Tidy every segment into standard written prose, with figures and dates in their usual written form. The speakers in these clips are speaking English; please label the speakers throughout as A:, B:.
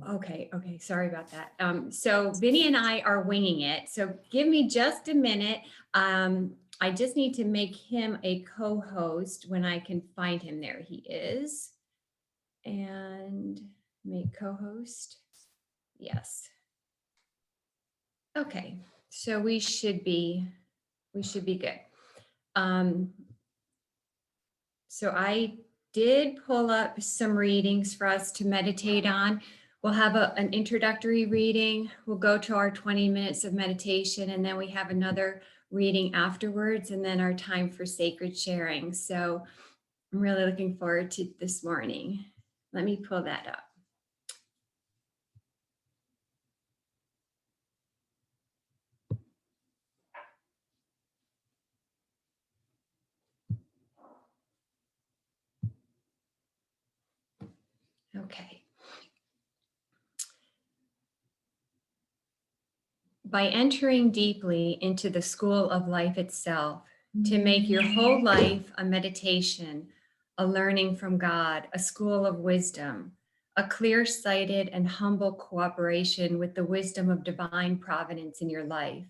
A: Okay. Sorry about that. So Vinny and I are winging it. So give me just a minute. I just need to make him a co-host when I can find him. There he is. And make co-host. Yes. Okay. So we should be good. Um, so I did pull up some readings for us to meditate on. We'll have an introductory reading. We'll go to our 20 minutes of meditation, and then we have another reading afterwards, and then our time for sacred sharing. So I'm really looking forward to this morning. Let me pull that up. Okay. By entering deeply into the school of life itself, to make your whole life a meditation, a learning from God, a school of wisdom, a clear sighted and humble cooperation with the wisdom of divine providence in your life,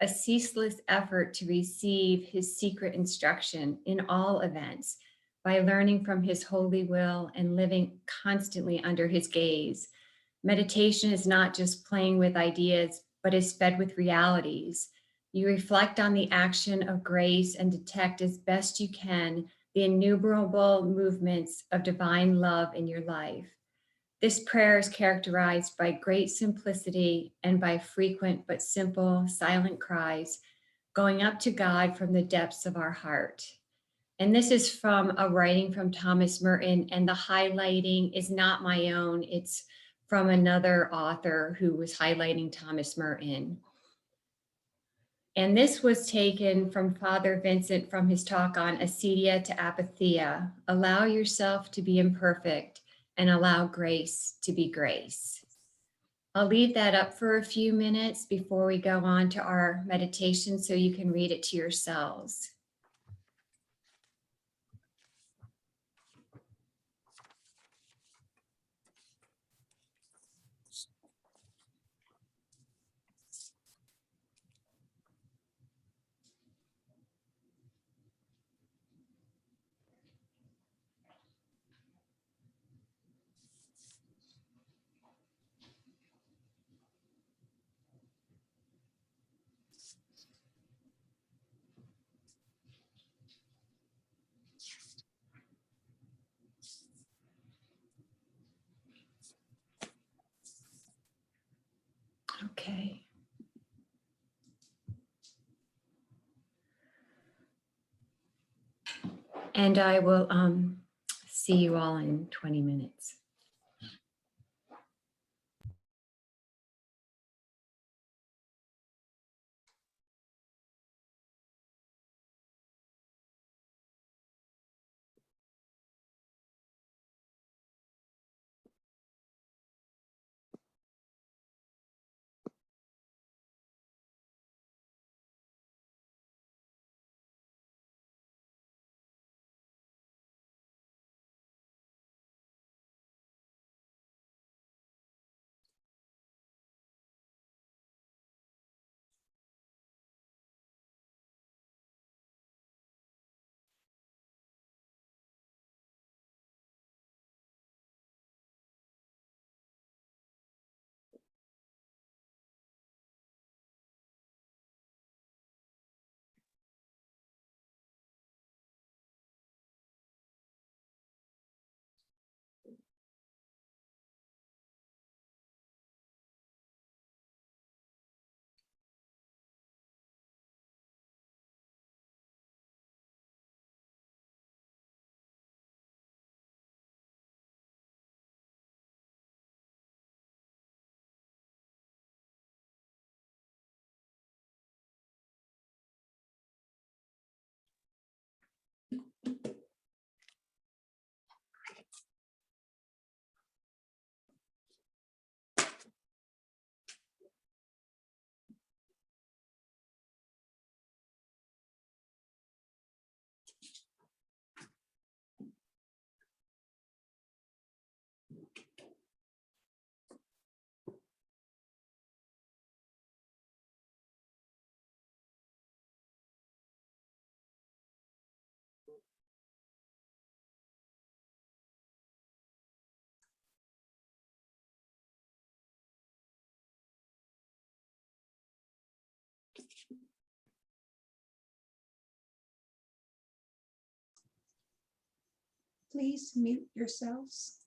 A: a ceaseless effort to receive his secret instruction in all events by learning from his holy will and living constantly under his gaze. Meditation is not just playing with ideas, but is fed with realities. You reflect on the action of grace and detect as best you can the innumerable movements of divine love in your life. This prayer is characterized by great simplicity and by frequent but simple, silent cries going up to God from the depths of our heart. And this is from a writing from Thomas Merton, and the highlighting is not my own. It's from another author who was highlighting Thomas Merton. And this was taken from Father Vincent from his talk on acedia to apatheia. Allow yourself to be imperfect and allow grace to be grace. I'll leave that up for a few minutes before we go on to our meditation so you can read it to yourselves. Okay. And I will see you all in 20 minutes.
B: please mute yourselves.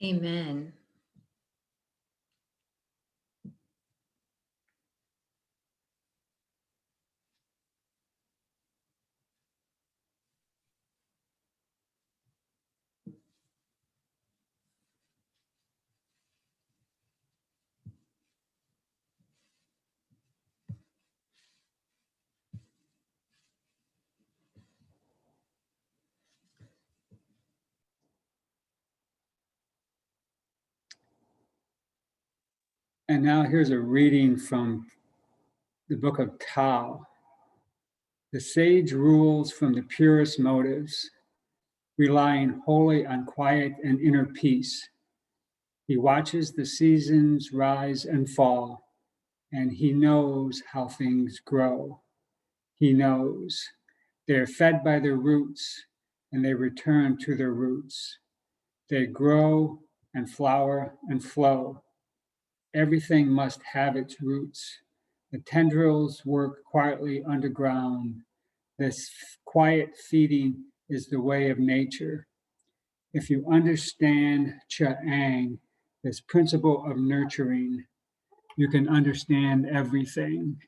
A: Amen.
C: And now here's a reading from the book of Tao. The sage rules from the purest motives, relying wholly on quiet and inner peace. He watches the seasons rise and fall, and he knows how things grow. He knows they're fed by their roots, and they return to their roots. They grow and flower and flow. Everything must have its roots. The tendrils work quietly underground. This quiet feeding is the way of nature. If you understand Cha'ang, this principle of nurturing, you can understand everything.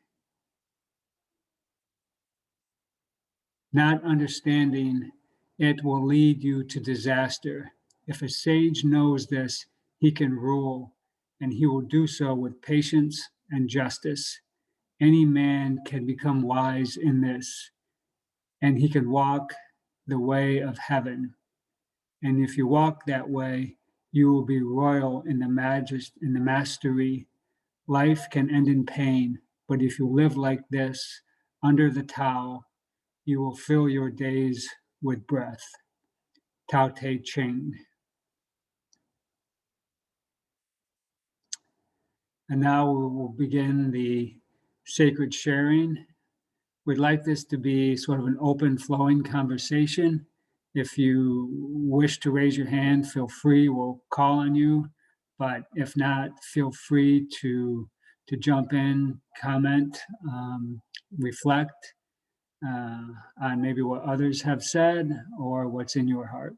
C: Not understanding it will lead you to disaster. If a sage knows this, he can rule, and he will do so with patience and justice. Any man can become wise in this, and he can walk the way of heaven. And if you walk that way, you will be royal in the mastery. Life can end in pain, but if you live like this, under the Tao, you will fill your days with breath. Tao Te Ching. And now we will begin the sacred sharing. We'd like this to be sort of an open flowing conversation. If you wish to raise your hand, feel free, we'll call on you. But if not, feel free to jump in, comment, reflect on maybe what others have said or what's in your heart.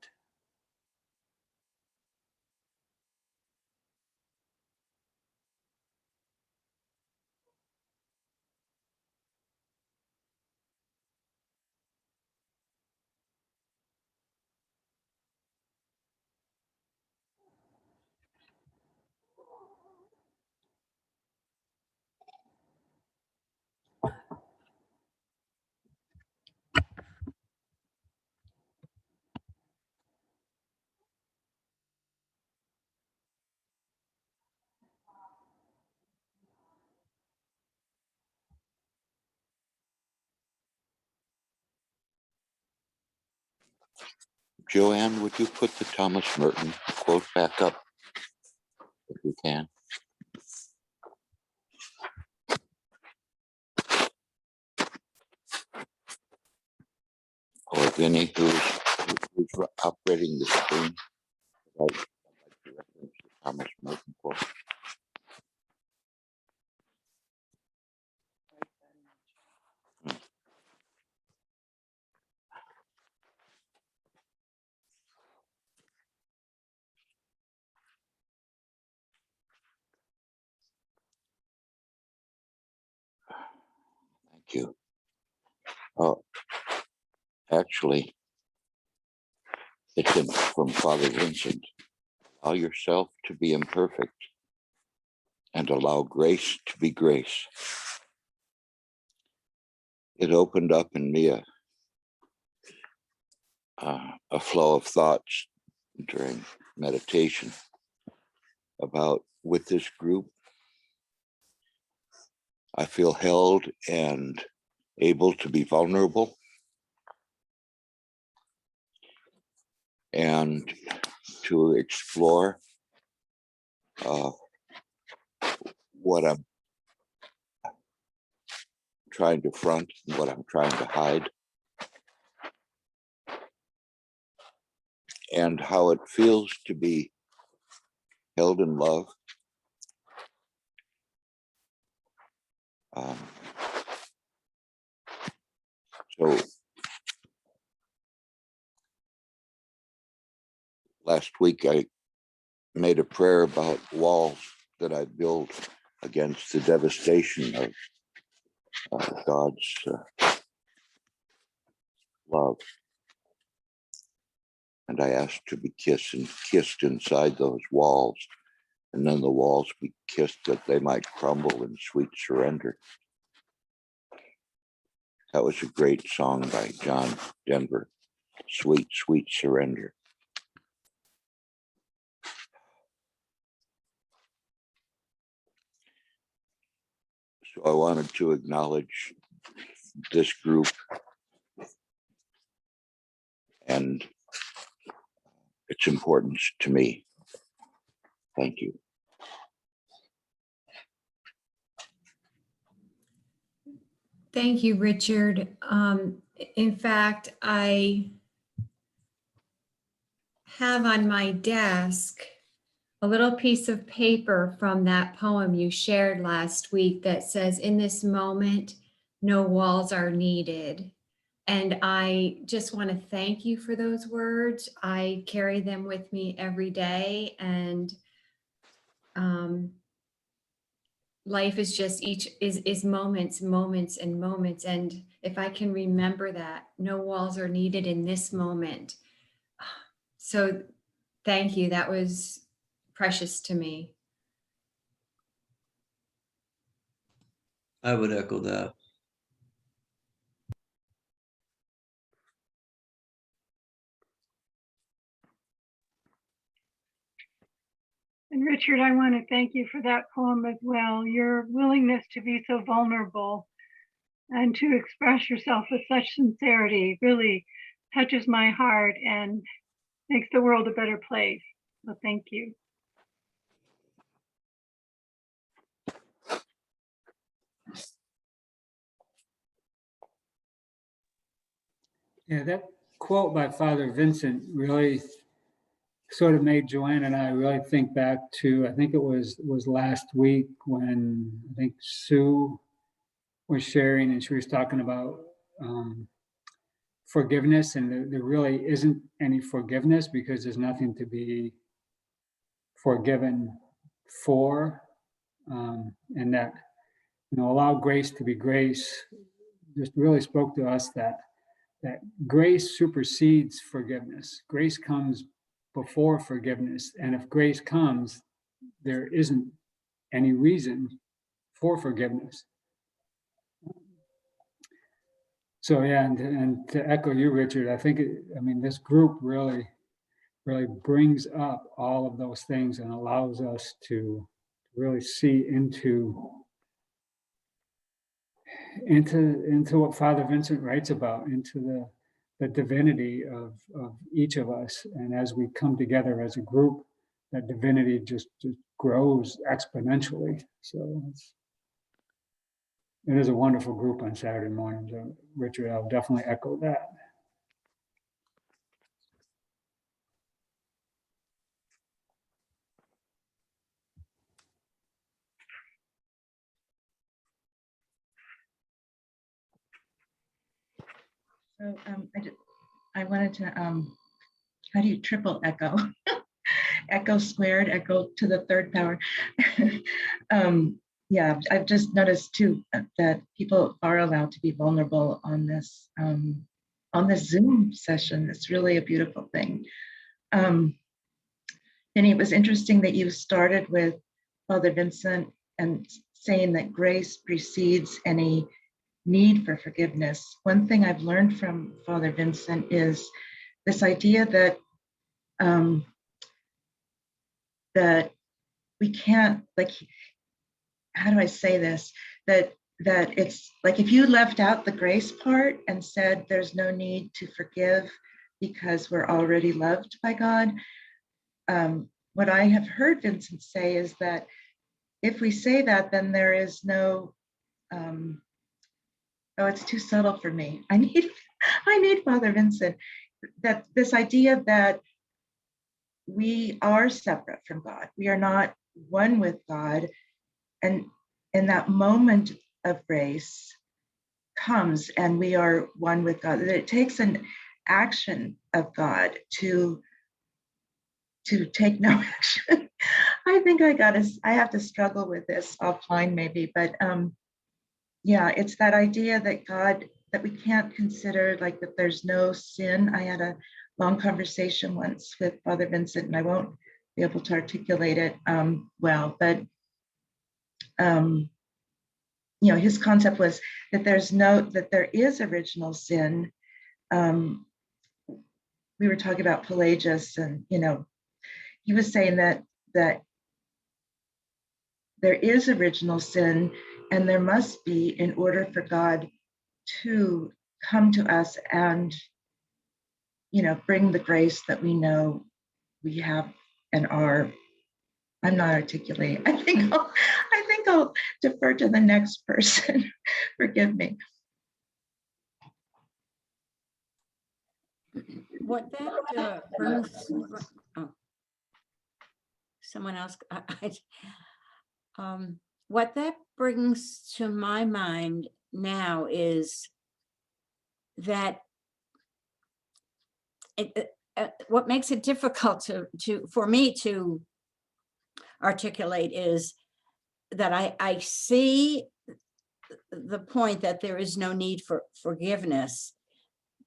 D: Joann, would you put the Thomas Merton quote back up if you can? Or Vinny, who's operating the screen? I'd like to reference the Thomas Merton quote. Thank you. Oh, actually, it's from Father Vincent. Allow yourself to be imperfect and allow grace to be grace. It opened up in me a flow of thoughts during meditation about with this group. I feel held and able to be vulnerable and to explore what I'm trying to front and what I'm trying to hide, and how it feels to be held in love. So last week I made a prayer about walls that I built against the devastation of God's love. And I asked to be kissed inside those walls, and then the walls be kissed that they might crumble in sweet surrender. That was a great song by John Denver, Sweet, Sweet Surrender. So I wanted to acknowledge this group and its importance to me. Thank you.
A: Thank you, Richard. In fact, I have on my desk a little piece of paper from that poem you shared last week that says, "In this moment, no walls are needed." And I just want to thank you for those words. I carry them with me every day, and life is just is moments, moments, and moments. And if I can remember that no walls are needed in this moment. So thank you. That was precious to me.
E: I would echo that.
F: And Richard, I want to thank you for that poem as well. Your willingness to be so vulnerable and to express yourself with such sincerity really touches my heart and makes the world a better place. So thank you.
C: Yeah, that quote by Father Vincent really sort of made Joann and I really think back to, I think it was last week when I think Sue was sharing and she was talking about forgiveness, and there really isn't any forgiveness because there's nothing to be forgiven for, and that, allow grace to be grace just really spoke to us that grace supersedes forgiveness. Grace comes before forgiveness. And if grace comes, there isn't any reason for forgiveness. So yeah, and to echo you, Richard, I think, this group really brings up all of those things and allows us to really see into what Father Vincent writes about, into the divinity of each of us. And as we come together as a group, that divinity just grows exponentially. So it is a wonderful group on Saturday mornings. Richard, I'll definitely echo that.
B: So I wanted to, how do you triple echo? Echo squared, echo to the third power. Yeah, I've just noticed too that people are allowed to be vulnerable on this Zoom session. It's really a beautiful thing. Vinny, it was interesting that you started with Father Vincent and saying that grace precedes any need for forgiveness. One thing I've learned from Father Vincent is this idea that that we can't, like, how do I say this? That it's like if you left out the grace part and said there's no need to forgive because we're already loved by God. What I have heard Vincent say is that if we say that, then there is no, oh, it's too subtle for me. I need Father Vincent. That this idea that we are separate from God, we are not one with God, and in that moment of grace comes and we are one with God. That it takes an action of God to to take no action. I think I have to struggle with this offline maybe, but yeah, it's that idea that that we can't consider like that there's no sin. I had a long conversation once with Father Vincent, and I won't be able to articulate it well, but his concept was that that there is original sin. We were talking about Pelagius, and he was saying that there is original sin, and there must be in order for God to come to us and bring the grace that we know we have and are. I'm not articulating. I think I'll defer to the next person. Forgive me.
G: What that brings, oh, someone else, what that brings to my mind now is that what makes it difficult for me to articulate is that I see the point that there is no need for forgiveness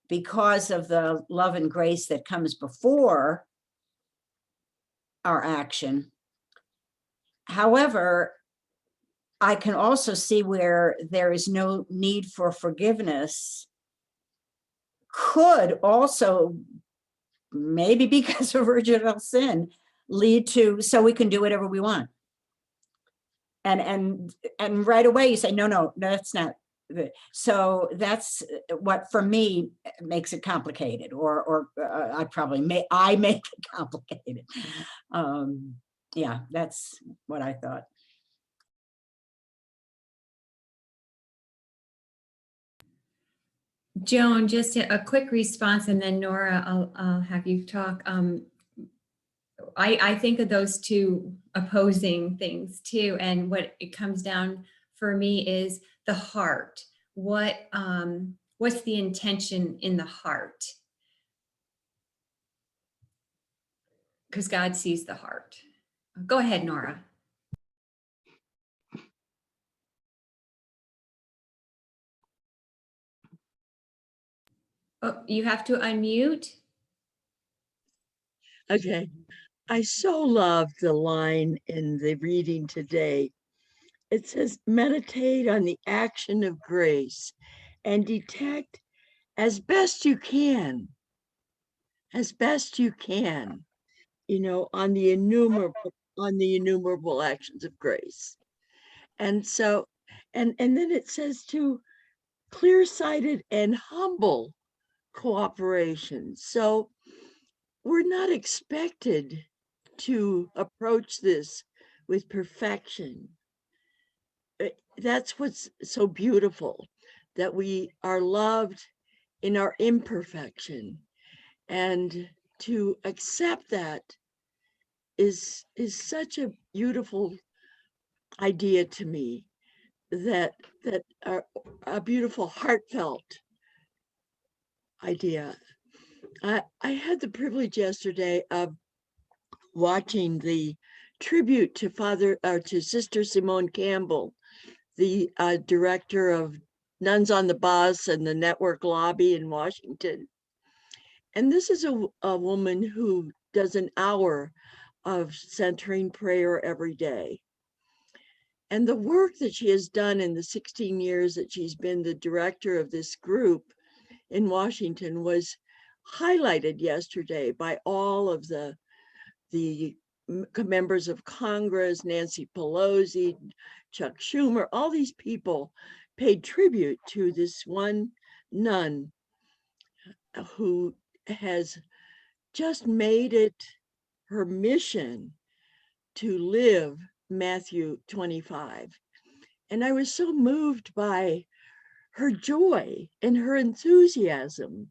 G: because of the love and grace that comes before our action. However, I can also see where there is no need for forgiveness could also, maybe because of original sin, lead to so we can do whatever we want. And right away you say, no, that's not. So that's what for me makes it complicated, or I make it complicated. Yeah, that's what I thought.
A: Joan, just a quick response, and then Nora, I'll have you talk. I think of those two opposing things too, and what it comes down for me is the heart. What's the intention in the heart? Because God sees the heart. Go ahead, Nora. Oh, you have to unmute.
H: Okay. I so love the line in the reading today. It says, meditate on the action of grace and detect as best you can, on the innumerable actions of grace. And so, and then it says to clear-sighted and humble cooperation. So we're not expected to approach this with perfection. That's what's so beautiful, that we are loved in our imperfection, and to accept that is such a beautiful idea to me, that a beautiful heartfelt idea. I had the privilege yesterday of watching the tribute to Sister Simone Campbell, the director of Nuns on the Bus and the Network Lobby in Washington. And this is a woman who does an hour of centering prayer every day. And the work that she has done in the 16 years that she's been the director of this group in Washington was highlighted yesterday by all of the members of Congress, Nancy Pelosi, Chuck Schumer, all these people paid tribute to this one nun who has just made it her mission to live Matthew 25. And I was so moved by her joy and her enthusiasm,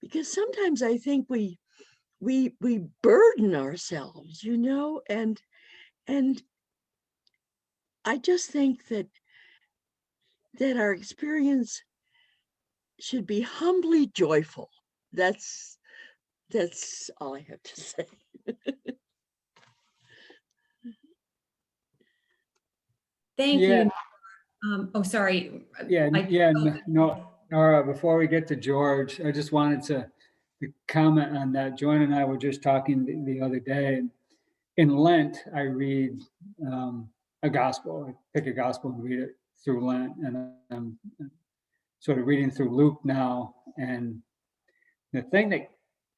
H: because sometimes I think we burden ourselves, and I just think that our experience should be humbly joyful. That's all I have to say.
A: Thank
C: Yeah.
A: you. Oh, sorry.
C: Yeah,
A: I-
C: yeah, no, Nora, before we get to George, I just wanted to comment on that. Joann and I were just talking the other day. In Lent, I read a gospel. I pick a gospel and read it through Lent. And I'm sort of reading through Luke now. And the thing that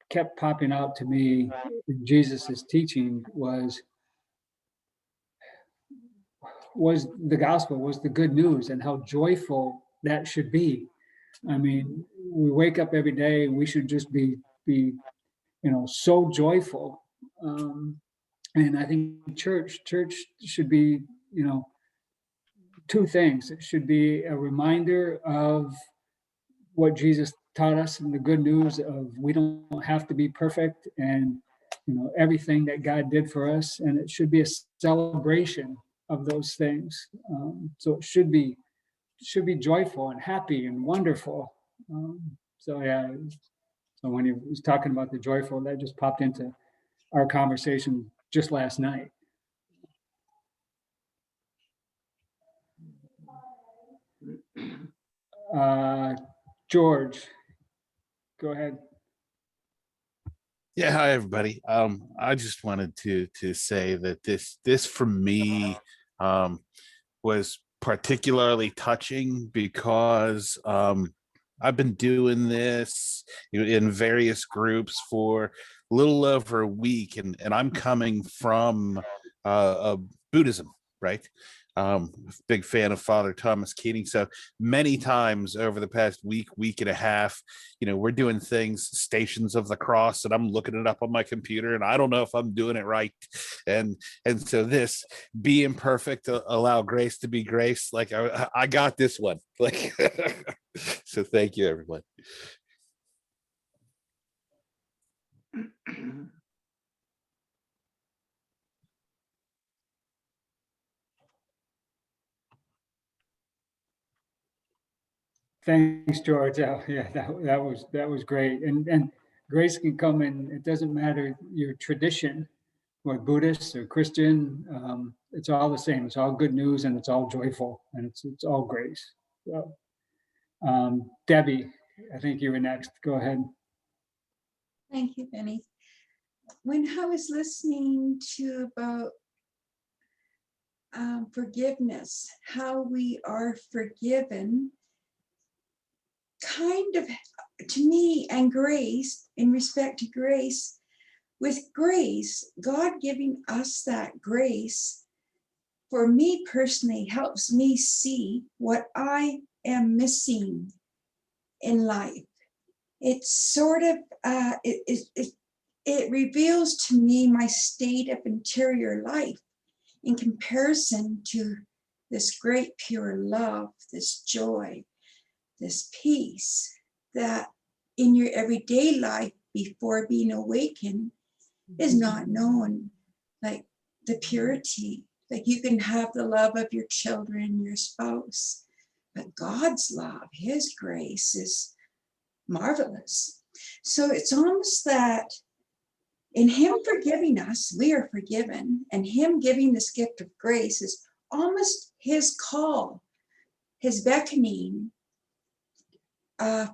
C: kept popping out to me in Jesus's teaching was the gospel, was the good news, and how joyful that should be. I mean, we wake up every day, we should just be so joyful. And I think church should be, two things. It should be a reminder of what Jesus taught us and the good news of we don't have to be perfect, and everything that God did for us, and it should be a celebration of those things. So it should be joyful and happy and wonderful. So yeah, so when he was talking about the joyful, that just popped into our conversation just last night. George, go ahead.
I: Yeah, hi everybody. I just wanted to say that this for me was particularly touching because I've been doing this in various groups for a little over a week, and I'm coming from Buddhism, right? Big fan of Father Thomas Keating. So many times over the past week and a half, we're doing things, Stations of the Cross, and I'm looking it up on my computer, and I don't know if I'm doing it right. And so this be imperfect, allow grace to be grace. Like I got this one. Like, so thank you, everyone.
C: Thanks, George. Yeah, that was great. And grace can come in. It doesn't matter your tradition, or Buddhist or Christian. It's all the same. It's all good news, and it's all joyful, and it's all grace. So, Debbie, I think you were next. Go ahead.
J: Thank you, Vinny. When I was listening to about forgiveness, how we are forgiven, kind of to me, and grace, in respect to grace, with grace, God giving us that grace, for me personally, helps me see what I am missing in life. It's sort of, it reveals to me my state of interior life in comparison to this great pure love, this joy, this peace that in your everyday life before being awakened is not known. Like the purity, like you can have the love of your children, your spouse, but God's love, his grace is marvelous. So it's almost that in him forgiving us, we are forgiven, and him giving this gift of grace is almost his call, his beckoning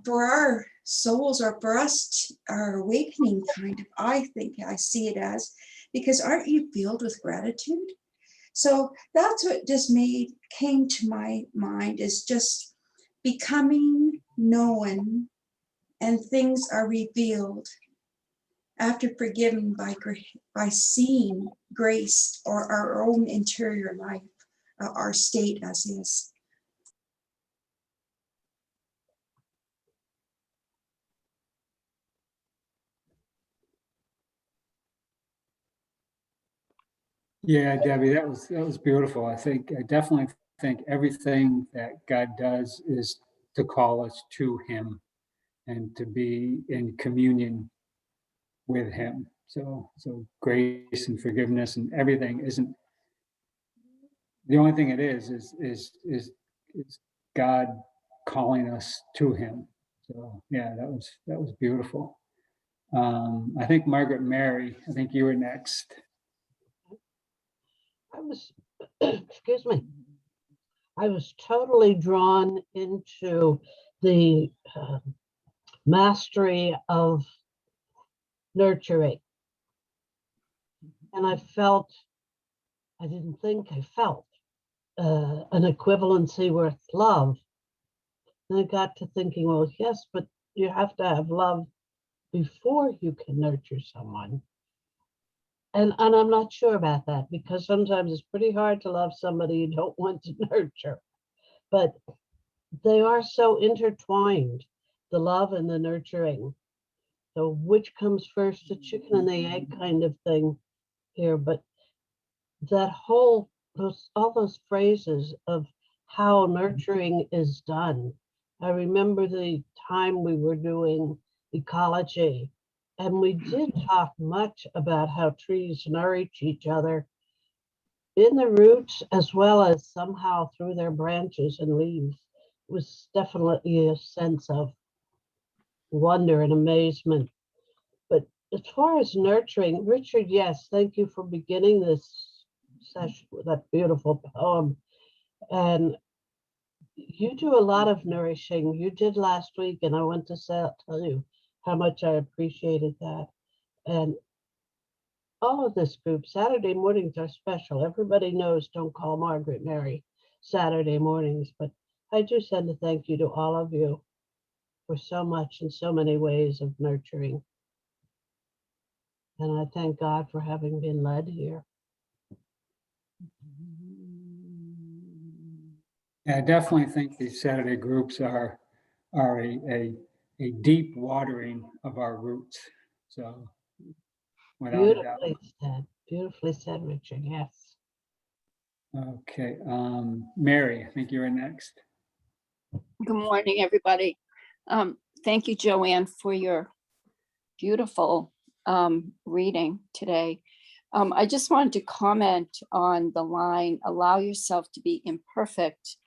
J: for our souls, or for us, our awakening, kind of. I think I see it as, because aren't you filled with gratitude? So that's what just came to my mind, is just becoming known, and things are revealed after forgiven by seeing grace, or our own interior life, our state as is.
C: Yeah, Debbie, that was beautiful. I definitely think everything that God does is to call us to him and to be in communion with him. So grace and forgiveness and everything isn't, the only thing it is God calling us to him. So yeah, that was beautiful. I think Margaret Mary, I think you were next.
K: I was, excuse me, I was totally drawn into the mastery of nurturing. And I didn't think I felt an equivalency with love. And I got to thinking, well, yes, but you have to have love before you can nurture someone. And I'm not sure about that, because sometimes it's pretty hard to love somebody you don't want to nurture. But they are so intertwined, the love and the nurturing. So which comes first, the chicken and the egg kind of thing here. But that whole, all those phrases of how nurturing is done. I remember the time we were doing ecology, and we did talk much about how trees nourish each other in the roots as well as somehow through their branches and leaves. It was definitely a sense of wonder and amazement. But as far as nurturing, Richard, yes, thank you for beginning this session with that beautiful poem. And you do a lot of nourishing. You did last week, and I want to tell you how much I appreciated that. And all of this group, Saturday mornings are special. Everybody knows don't call Margaret Mary Saturday mornings, but I do send a thank you to all of you for so much and so many ways of nurturing. And I thank God for having been led here.
C: Yeah, I definitely think these Saturday groups are a deep watering of our roots. So without a doubt.
K: Beautifully said, Richard, yes.
C: Okay, Mary, I think you're next.
L: Good morning, everybody. Thank you, Joann, for your beautiful reading today. I just wanted to comment on the line, allow yourself to be imperfect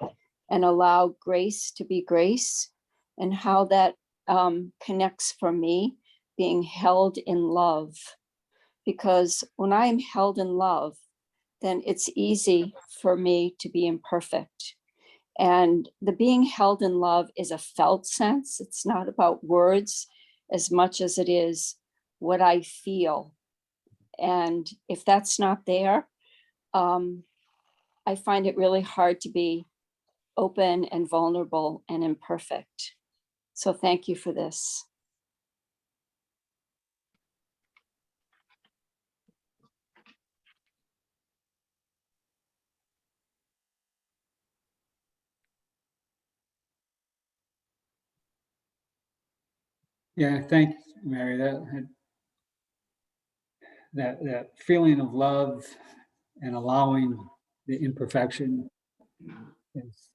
L: and allow grace to be grace, and how that connects for me, being held in love. Because when I am held in love, then it's easy for me to be imperfect. And the being held in love is a felt sense. It's not about words as much as it is what I feel. And if that's not there, I find it really hard to be open and vulnerable and imperfect. So thank you for this.
C: Yeah, thanks, Mary. That feeling of love and allowing the imperfection is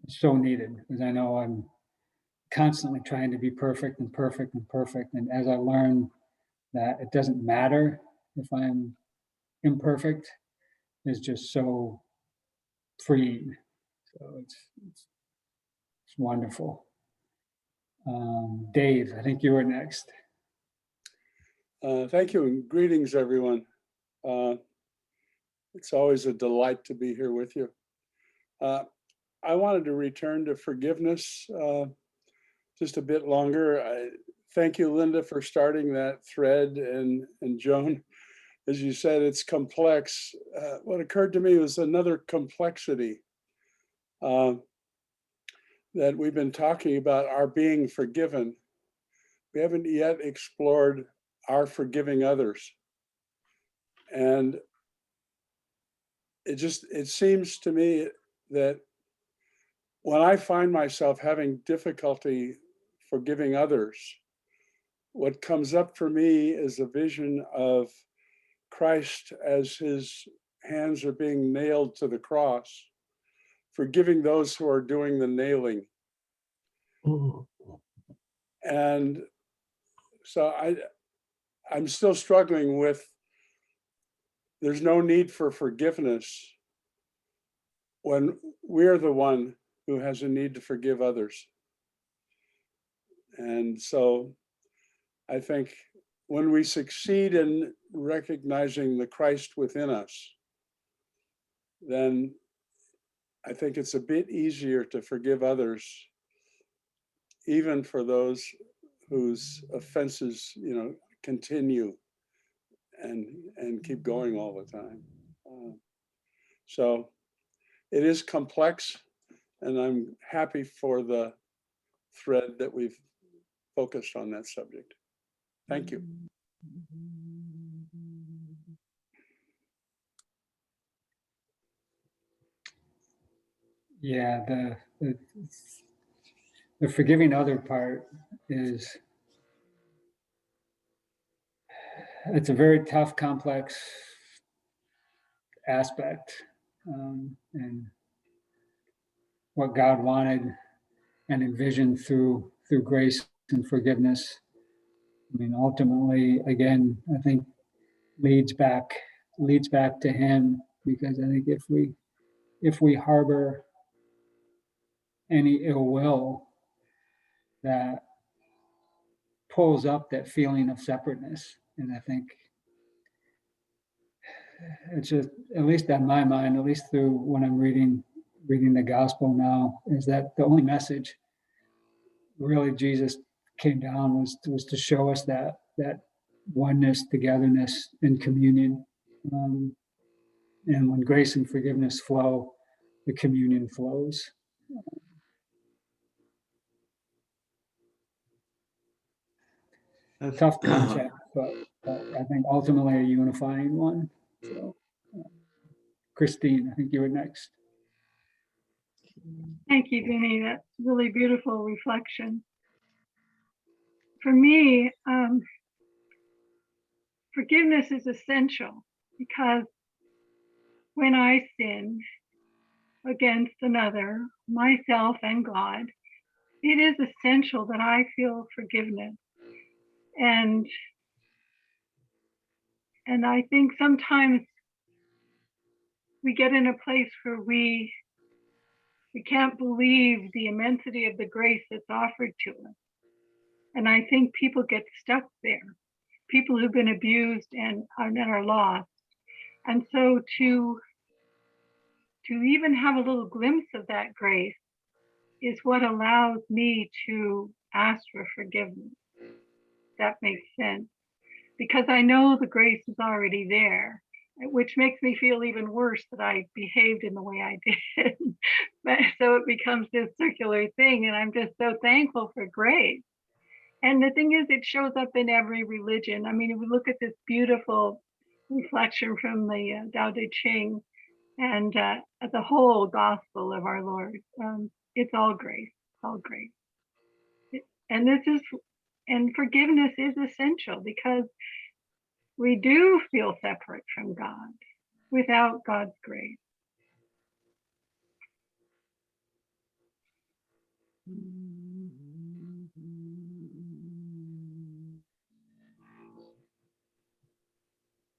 C: so needed, because I know I'm constantly trying to be perfect and perfect and perfect. And as I learn that it doesn't matter if I'm imperfect, is just so freeing. So it's wonderful. Dave, I think you were next.
M: Thank you, and greetings, everyone. It's always a delight to be here with you. I wanted to return to forgiveness just a bit longer. Thank you, Linda, for starting that thread, and Joan, as you said, it's complex. What occurred to me was another complexity that we've been talking about, our being forgiven. We haven't yet explored our forgiving others. And it seems to me that when I find myself having difficulty forgiving others, what comes up for me is a vision of Christ as his hands are being nailed to the cross, forgiving those who are doing the nailing. And so I'm still struggling with, there's no need for forgiveness when we're the one who has a need to forgive others. And so I think when we succeed in recognizing the Christ within us, then I think it's a bit easier to forgive others, even for those whose offenses, continue and keep going all the time. So it is complex, and I'm happy for the thread that we've focused on that subject. Thank you.
C: Yeah, the forgiving other part it's a very tough, complex aspect. And what God wanted and envisioned through grace and forgiveness. I mean, ultimately, again, I think leads back to Him, because I think if we harbor any ill will, that pulls up that feeling of separateness. And I think it's just, at least in my mind, at least through when I'm reading the gospel now, is that the only message really Jesus came down was to show us that oneness, togetherness, and communion. And when grace and forgiveness flow, the communion flows. Tough concept, but I think ultimately a unifying one. So, Christine, I think you were next.
F: Thank you, Vinny. That's really beautiful reflection. For me, forgiveness is essential, because when I sin against another, myself and God, it is essential that I feel forgiveness. And I think sometimes we get in a place where we can't believe the immensity of the grace that's offered to us. And I think people get stuck there. People who've been abused and are lost. And so to even have a little glimpse of that grace is what allows me to ask for forgiveness. That makes sense. Because I know the grace is already there, which makes me feel even worse that I behaved in the way I did. But so it becomes this circular thing, and I'm just so thankful for grace. And the thing is, it shows up in every religion. I mean, if we look at this beautiful reflection from the Tao Te Ching and the whole gospel of our Lord, it's all grace, all grace. And forgiveness is essential, because we do feel separate from God without God's grace.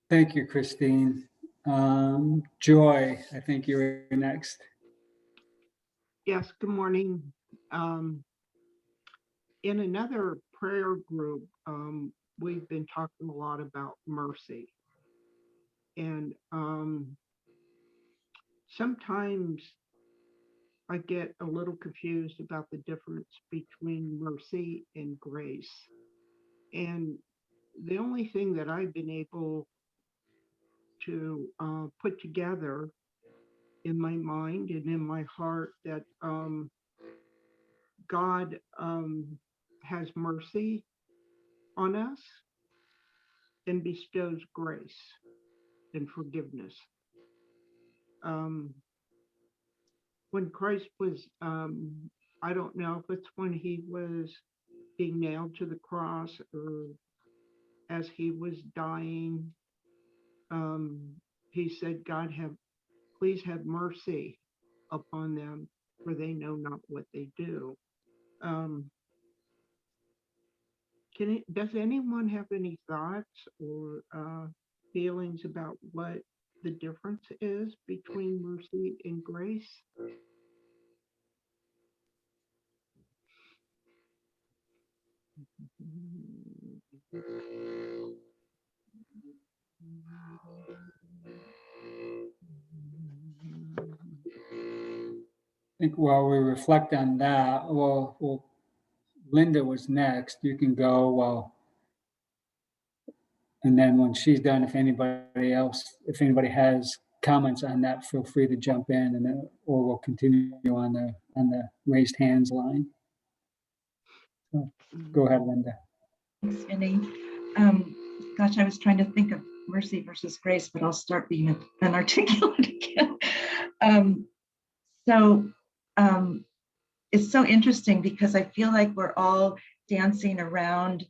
C: Thank you, Christine. Joy, I think you're next.
N: Yes, good morning. In another prayer group, we've been talking a lot about mercy. And sometimes I get a little confused about the difference between mercy and grace. And the only thing that I've been able to put together in my mind and in my heart, that God has mercy on us and bestows grace and forgiveness. When Christ was, I don't know if it's when he was being nailed to the cross or as he was dying, he said, God, please have mercy upon them, for they know not what they do. Does anyone have any thoughts or feelings about what the difference is between mercy and grace?
C: I think while we reflect on that, well, Linda was next. You can go while, and then when she's done, if anybody has comments on that, feel free to jump in, and then, or we'll continue on the raised hands line. So, go ahead, Linda.
B: Thanks, Vinny. Gosh, I was trying to think of mercy versus grace, but I'll start being inarticulate again. So it's so interesting because I feel like we're all dancing around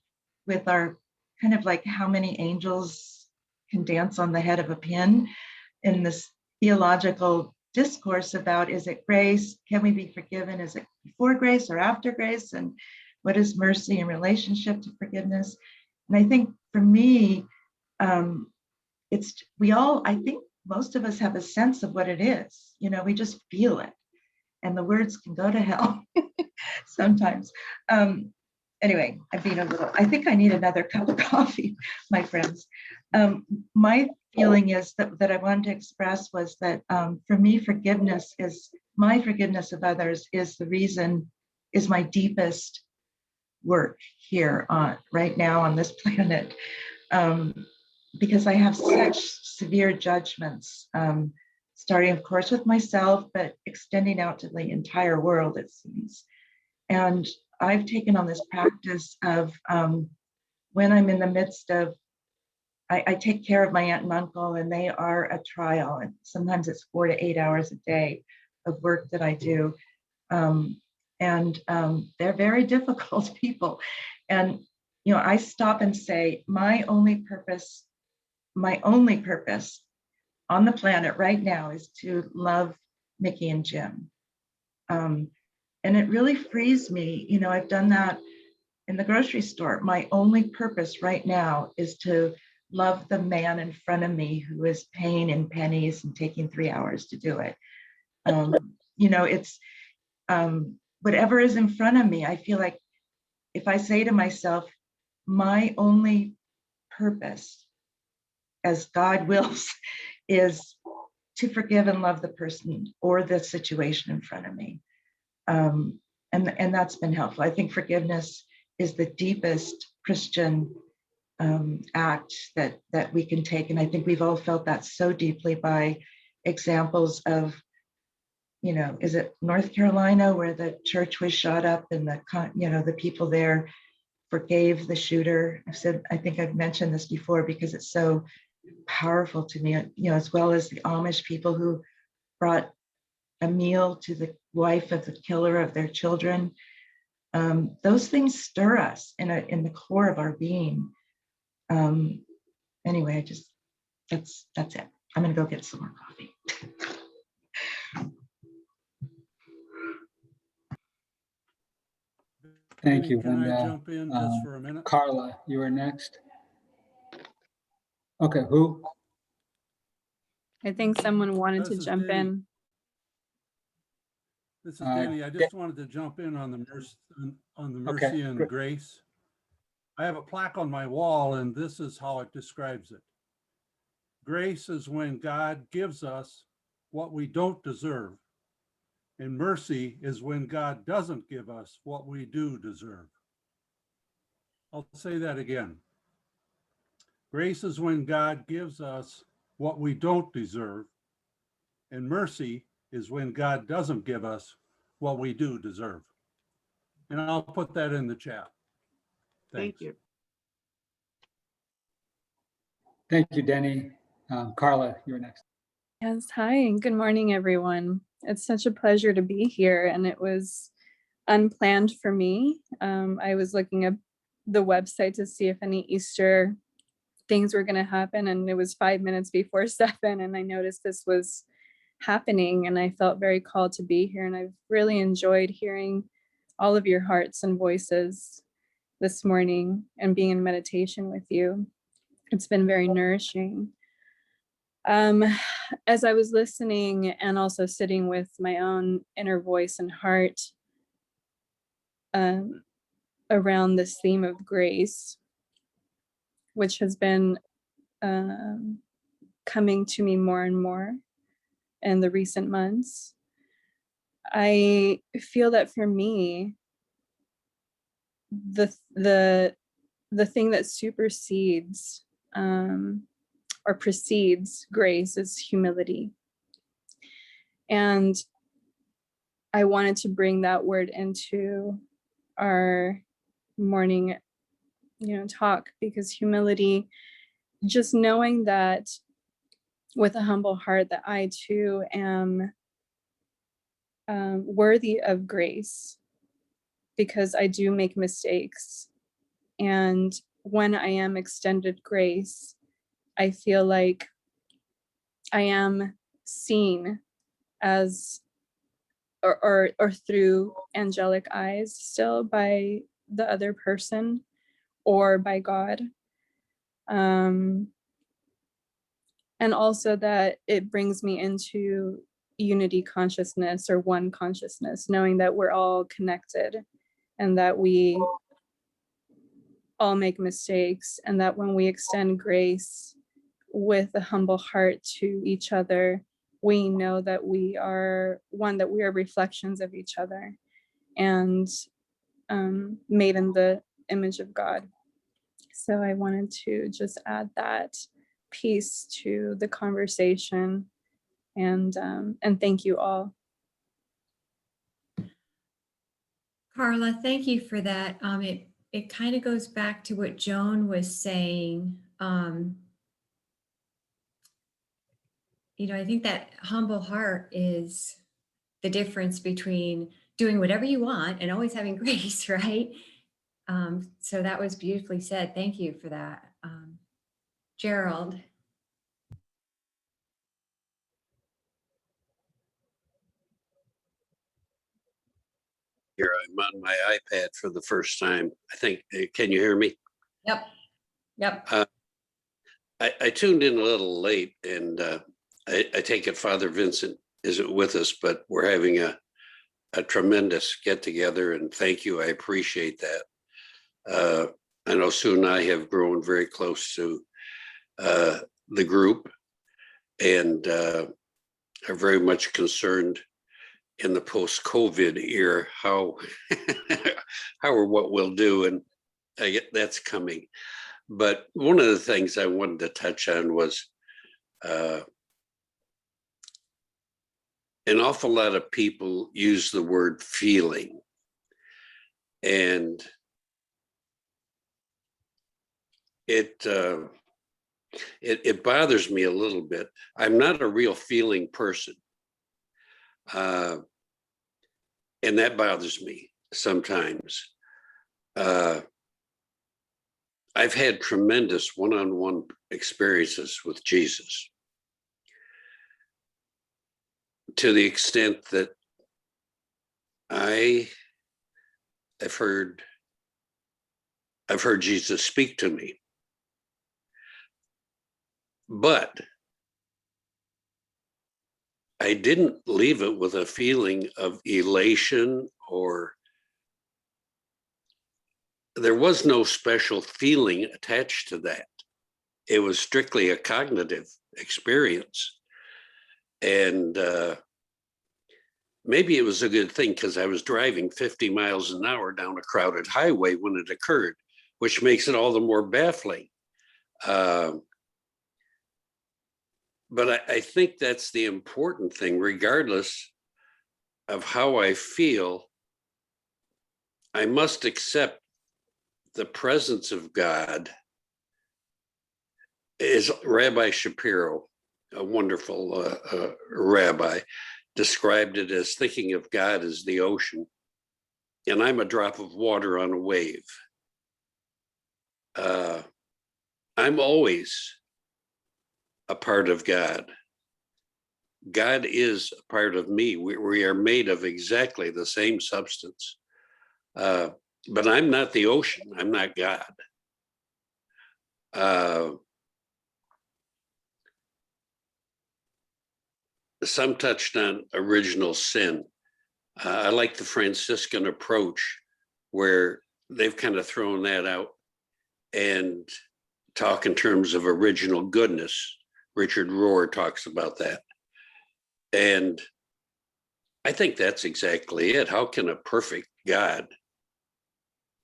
B: with our kind of like how many angels can dance on the head of a pin in this theological discourse about, is it grace? Can we be forgiven? Is it before grace or after grace? And what is mercy in relationship to forgiveness? And I think for me, I think most of us have a sense of what it is. You know, we just feel it. And the words can go to hell sometimes. Anyway, I think I need another cup of coffee, my friends. My feeling is that I wanted to express was that for me, my forgiveness of others is my deepest work here right now on this planet. Because I have such severe judgments, starting, of course, with myself, but extending out to the entire world, it seems. And I've taken on this practice of when I'm in the midst of, I take care of my aunt and uncle, and they are a trial. And sometimes it's 4 to 8 hours a day of work that I do. They're very difficult people. And, you know, I stop and say, my only purpose on the planet right now is to love Mickey and Jim. And it really frees me. You know, I've done that in the grocery store. My only purpose right now is to love the man in front of me who is paying in pennies and taking 3 hours to do it. You know, it's whatever is in front of me. I feel like if I say to myself, my only purpose, as God wills, is to forgive and love the person or the situation in front of me. And that's been helpful. I think forgiveness is the deepest Christian act that we can take. And I think we've all felt that so deeply by examples of, you know, is it North Carolina where the church was shot up and the people there forgave the shooter. I think I've mentioned this before because it's so powerful to me, you know, as well as the Amish people who brought a meal to the wife of the killer of their children. Those things stir us in the core of our being. Anyway, that's it. I'm gonna go get some more coffee.
C: Thank you,
M: Can I
C: Linda.
M: jump in just for a minute?
C: Carla, you are next. Okay, who?
O: I think someone wanted
M: This
O: to
M: is
O: jump
M: Denny.
O: in.
M: This is Danny. I just wanted to jump in on the mercy and
C: great.
M: grace. I have a plaque on my wall, and this is how it describes it. Grace is when God gives us what we don't deserve. And mercy is when God doesn't give us what we do deserve. I'll say that again. Grace is when God gives us what we don't deserve. And mercy is when God doesn't give us what we do deserve. And I'll put that in the chat. Thanks.
N: Thank you.
C: Thank you, Denny. Carla, you're next.
O: Yes, hi, and good morning, everyone. It's such a pleasure to be here, and it was unplanned for me. I was looking up the website to see if any Easter things were going to happen, and it was 5 minutes before 7, and I noticed this was happening, and I felt very called to be here, and I've really enjoyed hearing all of your hearts and voices this morning and being in meditation with you. It's been very nourishing. As I was listening and also sitting with my own inner voice and heart around this theme of grace, which has been coming to me more and more in the recent months. I feel that for me, the thing that supersedes or precedes grace is humility. And I wanted to bring that word into our morning, talk, because humility, just knowing that with a humble heart that I too am worthy of grace, because I do make mistakes. And when I am extended grace, I feel like I am seen as or through angelic eyes still by the other person or by God. And also that it brings me into unity consciousness or one consciousness, knowing that we're all connected and that we all make mistakes, and that when we extend grace with a humble heart to each other, we know that we are one, that we are reflections of each other and made in the image of God. So I wanted to just add that piece to the conversation, and thank you all.
A: Carla, thank you for that. It kind of goes back to what Joan was saying. I think that humble heart is the difference between doing whatever you want and always having grace, right? So that was beautifully said. Thank you for that. Gerald.
P: Here, I'm on my iPad for the first time. I think, can you hear me?
A: Yep. Yep.
P: I tuned in a little late, and I take it Father Vincent isn't with us, but we're having a tremendous get together, and thank you. I appreciate that. I know Sue and I have grown very close to the group, and are very much concerned in the post-COVID era how or what we'll do, and I get that's coming. But one of the things I wanted to touch on was an awful lot of people use the word feeling, and it bothers me a little bit. I'm not a real feeling person, and that bothers me sometimes. I've had tremendous one-on-one experiences with Jesus, to the extent that I've heard Jesus speak to me. But I didn't leave it with a feeling of elation, or there was no special feeling attached to that. It was strictly a cognitive experience. And maybe it was a good thing, because I was driving 50 miles an hour down a crowded highway when it occurred, which makes it all the more baffling. But I think that's the important thing. Regardless of how I feel, I must accept the presence of God. As Rabbi Shapiro, a wonderful rabbi, described it as thinking of God as the ocean, and I'm a drop of water on a wave. I'm always a part of God. God is a part of me. We are made of exactly the same substance. But I'm not the ocean. I'm not God. Some touched on original sin. I like the Franciscan approach, where they've kind of thrown that out and talk in terms of original goodness. Richard Rohr talks about that. And I think that's exactly it. How can a perfect God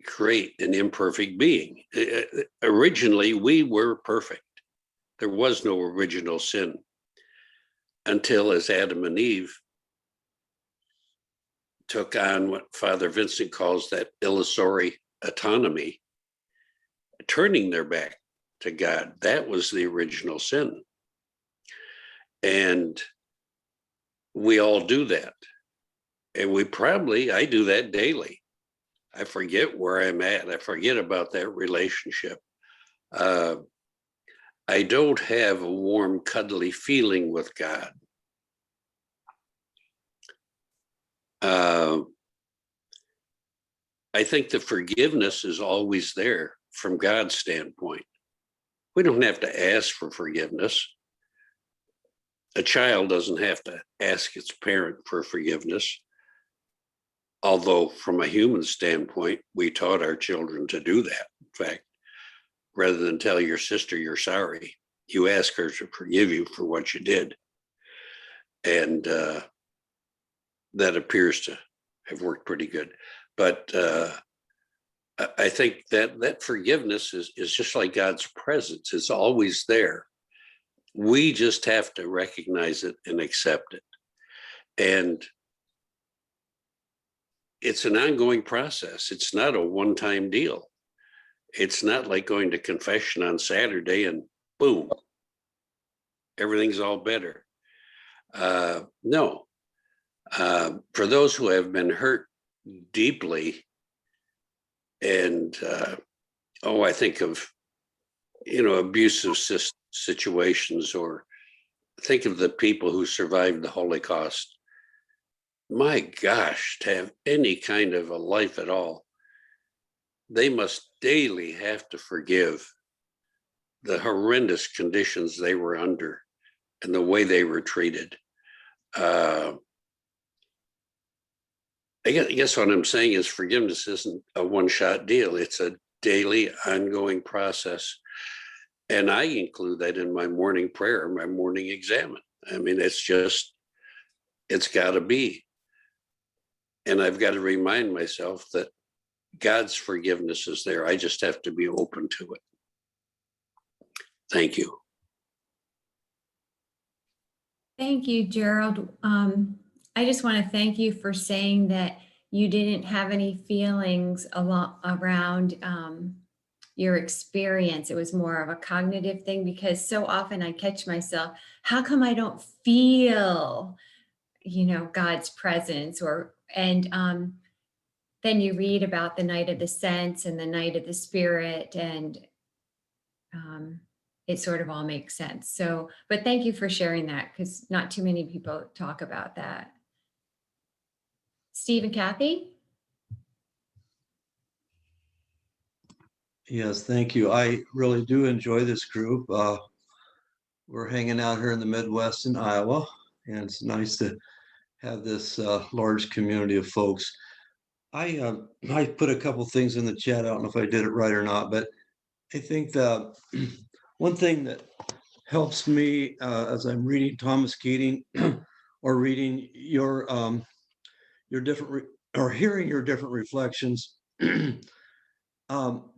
P: create an imperfect being? Originally, we were perfect. There was no original sin until, as Adam and Eve took on what Father Vincent calls that illusory autonomy, turning their back to God. That was the original sin. And we all do that. And I do that daily. I forget where I'm at. I forget about that relationship. I don't have a warm, cuddly feeling with God. I think the forgiveness is always there from God's standpoint. We don't have to ask for forgiveness. A child doesn't have to ask its parent for forgiveness. Although from a human standpoint, we taught our children to do that. In fact, rather than tell your sister you're sorry, you ask her to forgive you for what you did. And that appears to have worked pretty good. But I think that forgiveness is just like God's presence. It's always there. We just have to recognize it and accept it. And it's an ongoing process. It's not a one-time deal. It's not like going to confession on Saturday and boom, everything's all better. No. For those who have been hurt deeply, and I think of, abusive situations, or think of the people who survived the Holocaust. My gosh, to have any kind of a life at all, they must daily have to forgive the horrendous conditions they were under and the way they were treated. I guess what I'm saying is forgiveness isn't a one-shot deal. It's a daily, ongoing process. And I include that in my morning prayer, my morning examen. I mean, it's got to be. And I've got to remind myself that God's forgiveness is there. I just have to be open to it. Thank you.
A: Thank you, Gerald. I just want to thank you for saying that you didn't have any feelings around your experience. It was more of a cognitive thing, because so often I catch myself, how come I don't feel, God's presence? And then you read about the night of the sense and the night of the spirit, and it sort of all makes sense. So, but thank you for sharing that, because not too many people talk about that. Steve and Kathy?
E: Yes, thank you. I really do enjoy this group. We're hanging out here in the Midwest in Iowa, and it's nice to have this large community of folks. I put a couple things in the chat. I don't know if I did it right or not, but I think the one thing that helps me as I'm reading Thomas Keating or reading your different or hearing your different reflections,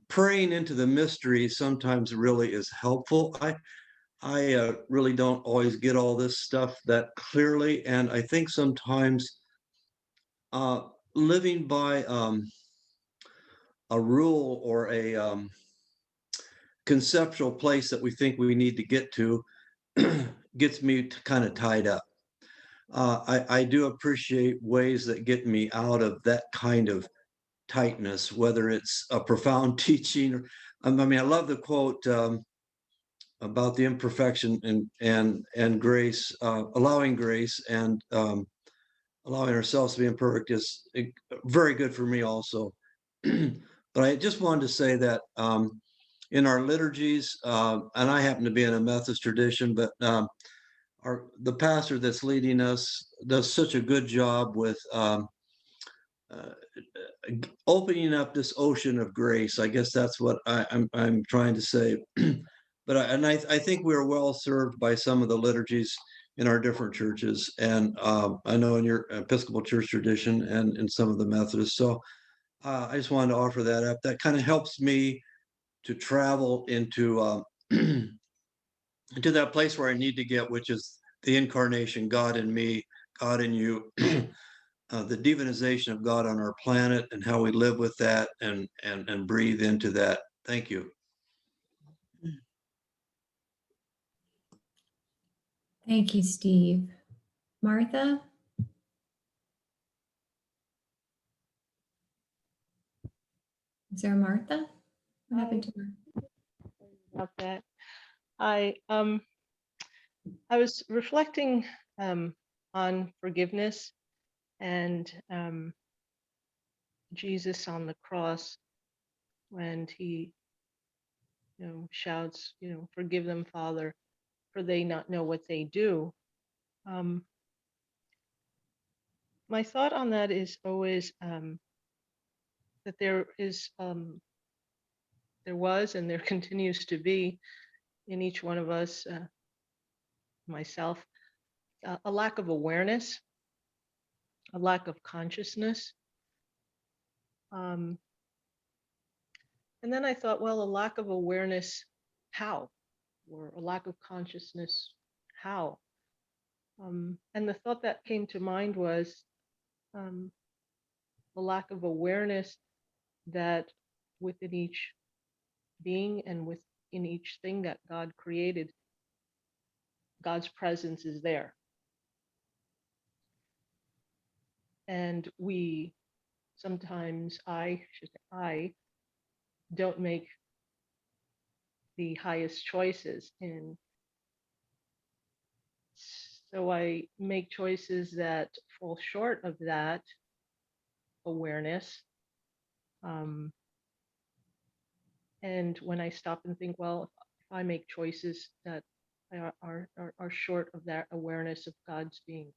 E: praying into the mystery sometimes really is helpful. I really don't always get all this stuff that clearly, and I think sometimes living by a rule or a conceptual place that we think we need to get to gets me kind of tied up. I do appreciate ways that get me out of that kind of tightness, whether it's a profound teaching. Or, I mean, I love the quote about the imperfection and grace, allowing grace and allowing ourselves to be imperfect is very good for me also. But I just wanted to say that in our liturgies, and I happen to be in a Methodist tradition, but the pastor that's leading us does such a good job with opening up this ocean of grace. I guess that's what I'm trying to say. But I think we're well served by some of the liturgies in our different churches, and I know in your Episcopal Church tradition and in some of the Methodists. So I just wanted to offer that up. That kind of helps me to travel into into that place where I need to get, which is the incarnation, God in me, God in you. The divinization of God on our planet and how we live with that and breathe into that. Thank you.
A: Thank you, Steve. Martha? Is there a Martha? What happened to her?
Q: About that. I was reflecting on forgiveness and Jesus on the cross when he, shouts, forgive them, Father, for they not know what they do. My thought on that is always that there was and there continues to be in each one of us, myself, a lack of awareness, a lack of consciousness. And then I thought, well, a lack of awareness, how? Or a lack of consciousness, how? And the thought that came to mind was the lack of awareness that within each being and within each thing that God created, God's presence is there. And we sometimes, I don't make the highest choices. And so I make choices that fall short of that awareness. And when I stop and think, well, if I make choices that are short of that awareness of God's being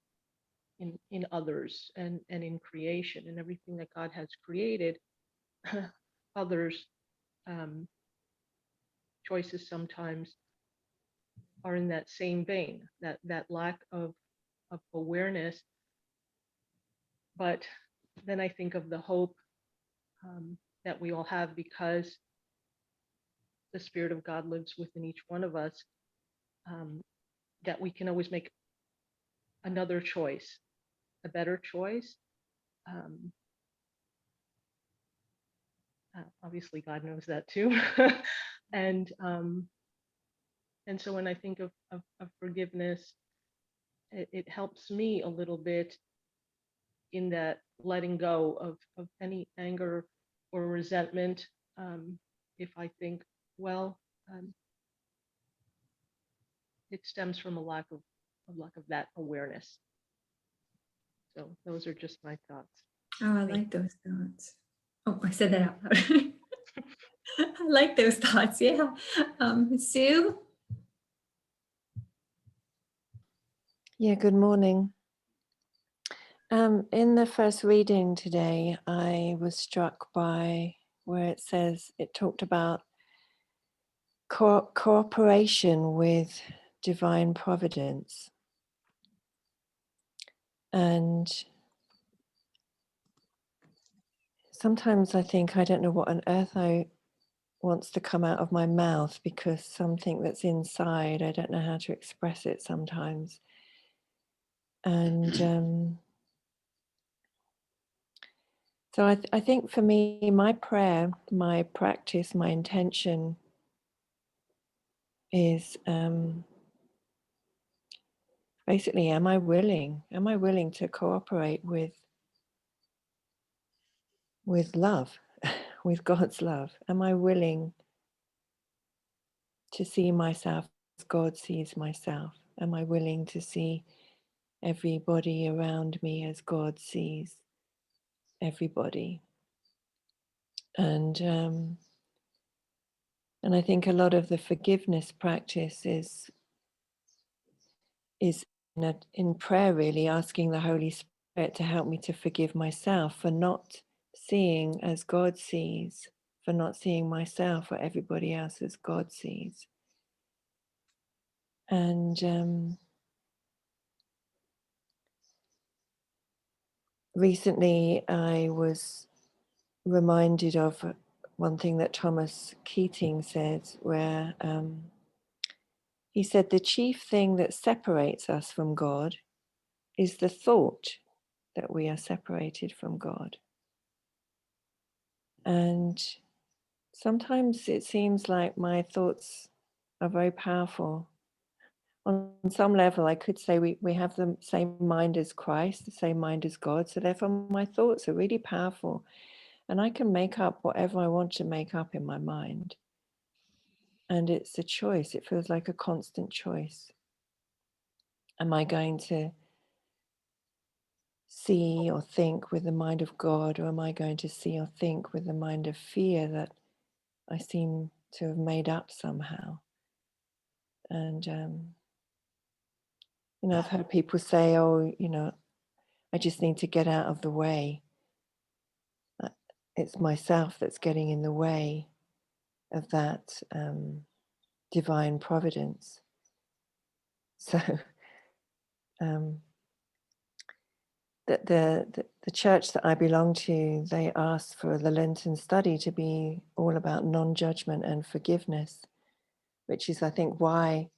Q: in others and in creation and everything that God has created, others' choices sometimes are in that same vein, that lack of awareness. But then I think of the hope that we all have because the Spirit of God lives within each one of us, that we can always make another choice, a better choice. Obviously, God knows that too. and so when I think of forgiveness, it helps me a little bit in that letting go of any anger or resentment. If I think, well, it stems from a lack of that awareness. So those are just my thoughts.
A: Oh, I like those thoughts. Oh, I said that out loud. I like those thoughts. Yeah. Sue?
R: Yeah, good morning. In the first reading today, I was struck by where it talked about cooperation with divine providence. And sometimes I think I don't know what on earth wants to come out of my mouth because something that's inside, I don't know how to express it sometimes. And so I think for me, my prayer, my practice, my intention is basically, am I willing to cooperate with love, with God's love? Am I willing to see myself as God sees myself? Am I willing to see everybody around me as God sees everybody? And I think a lot of the forgiveness practice is in prayer, really asking the Holy Spirit it to help me to forgive myself for not seeing as God sees, for not seeing myself or everybody else as God sees. And recently I was reminded of one thing that Thomas Keating said, where he said, the chief thing that separates us from God is the thought that we are separated from God. And sometimes it seems like my thoughts are very powerful. On some level, I could say we have the same mind as Christ, the same mind as God. So therefore, my thoughts are really powerful. And I can make up whatever I want to make up in my mind. And it's a choice. It feels like a constant choice. Am I going to see or think with the mind of God, or am I going to see or think with the mind of fear that I seem to have made up somehow? And, I've heard people say, oh, I just need to get out of the way. It's myself that's getting in the way of that divine providence. So the church that I belong to, they asked for the Lenten study to be all about non-judgment and forgiveness, which is, I think, why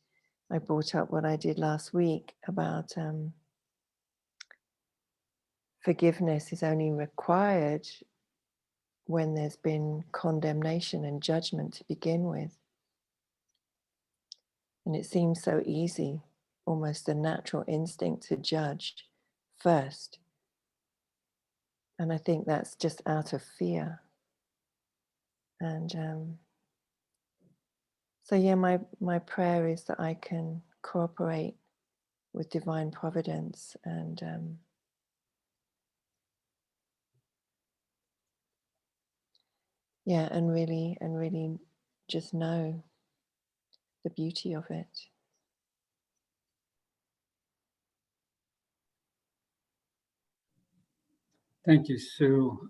R: I brought up what I did last week about forgiveness is only required when there's been condemnation and judgment to begin with. And it seems so easy, almost a natural instinct to judge first. And I think that's just out of fear. And so, yeah, my prayer is that I can cooperate with divine providence and and really just know the beauty of it.
C: Thank you, Sue.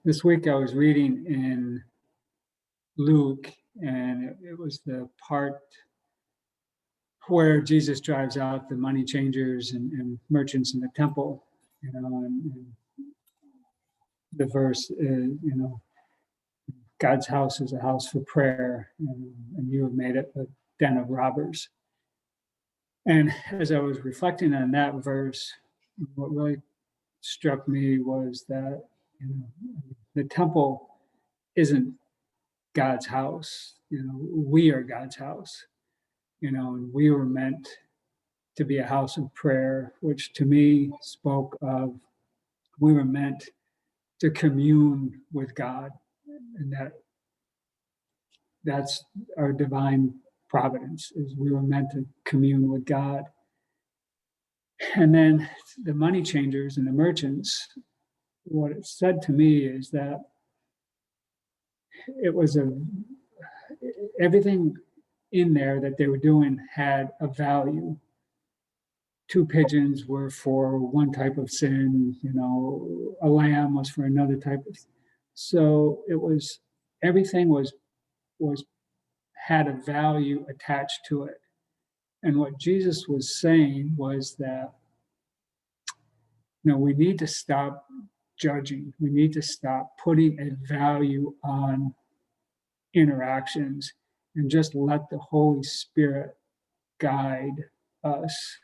C: This week I was reading in Luke, and it was the part where Jesus drives out the money changers and merchants in the temple, and the verse is, God's house is a house for prayer, and you have made it a den of robbers. And as I was reflecting on that verse, what really struck me was that the temple isn't God's house. We are God's house. And we were meant to be a house of prayer, which to me spoke of we were meant to commune with God, and that's our divine providence, is we were meant to commune with God. And then the money changers and the merchants, what it said to me is that it was everything in there that they were doing had a value. 2 pigeons were for one type of sin, a lamb was for another type of. So it was, everything was had a value attached to it. And what Jesus was saying was that, we need to stop judging. We need to stop putting a value on interactions and just let the Holy Spirit guide us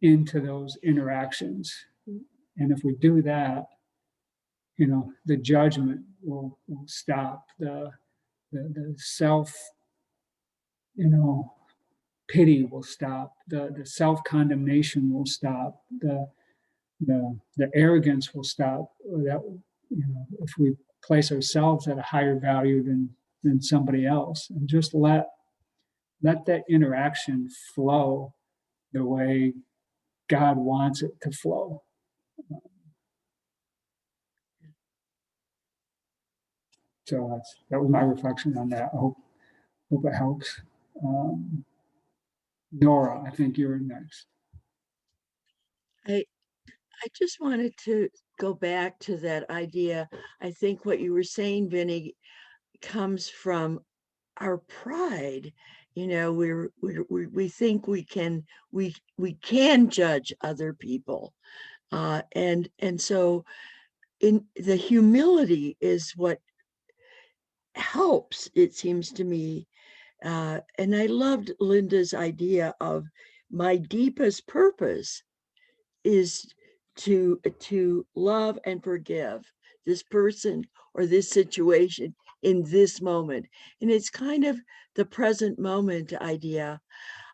C: into those interactions. And if we do that, the judgment will stop. The self, pity will stop. The self-condemnation will stop. The arrogance will stop. That, if we place ourselves at a higher value than somebody else, and just let that interaction flow the way God wants it to flow. So that was my reflection on that. I hope it helps. Nora, I think you're next.
H: I just wanted to go back to that idea. I think what you were saying, Vinny, comes from our pride. You know, we think we can judge other people, and so in the humility is what helps, it seems to me. And I loved Linda's idea of my deepest purpose is to love and forgive this person or this situation in this moment. And it's kind of the present moment idea.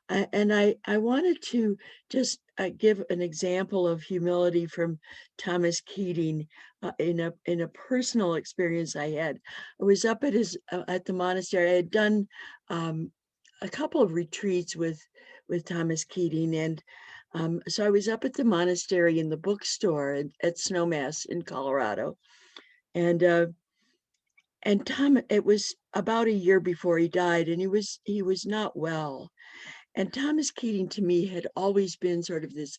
H: And I wanted to just give an example of humility from Thomas Keating in a personal experience I had. I was up at the monastery. I had done a couple of retreats with Thomas Keating, and so I was up at the monastery in the bookstore at Snowmass in Colorado, and Tom. It was about a year before he died, and he was not well. And Thomas Keating to me had always been sort of this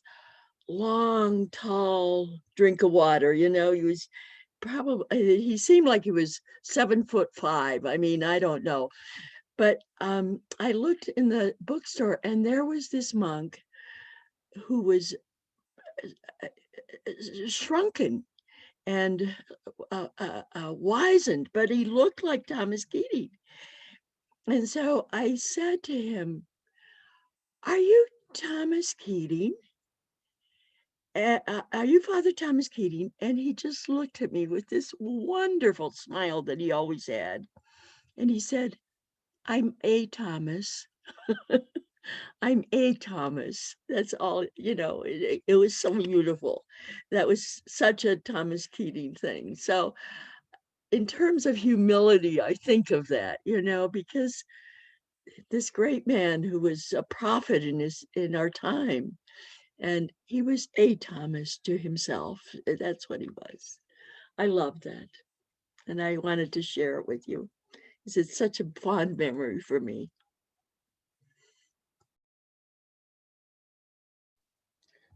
H: long, tall drink of water. You know, he seemed like he was 7'5". I mean, I don't know. But I looked in the bookstore and there was this monk who was shrunken and wizened, but he looked like Thomas Keating. And so I said to him, "Are you Thomas Keating? Are you Father Thomas Keating?" And he just looked at me with this wonderful smile that he always had. And he said, "I'm a Thomas." I'm a Thomas. That's all, you know, it was so beautiful. That was such a Thomas Keating thing. So in terms of humility, I think of that, you know, because this great man who was a prophet in our time, and he was a Thomas to himself. That's what he was. I love that. And I wanted to share it with you because it's such a fond memory for me.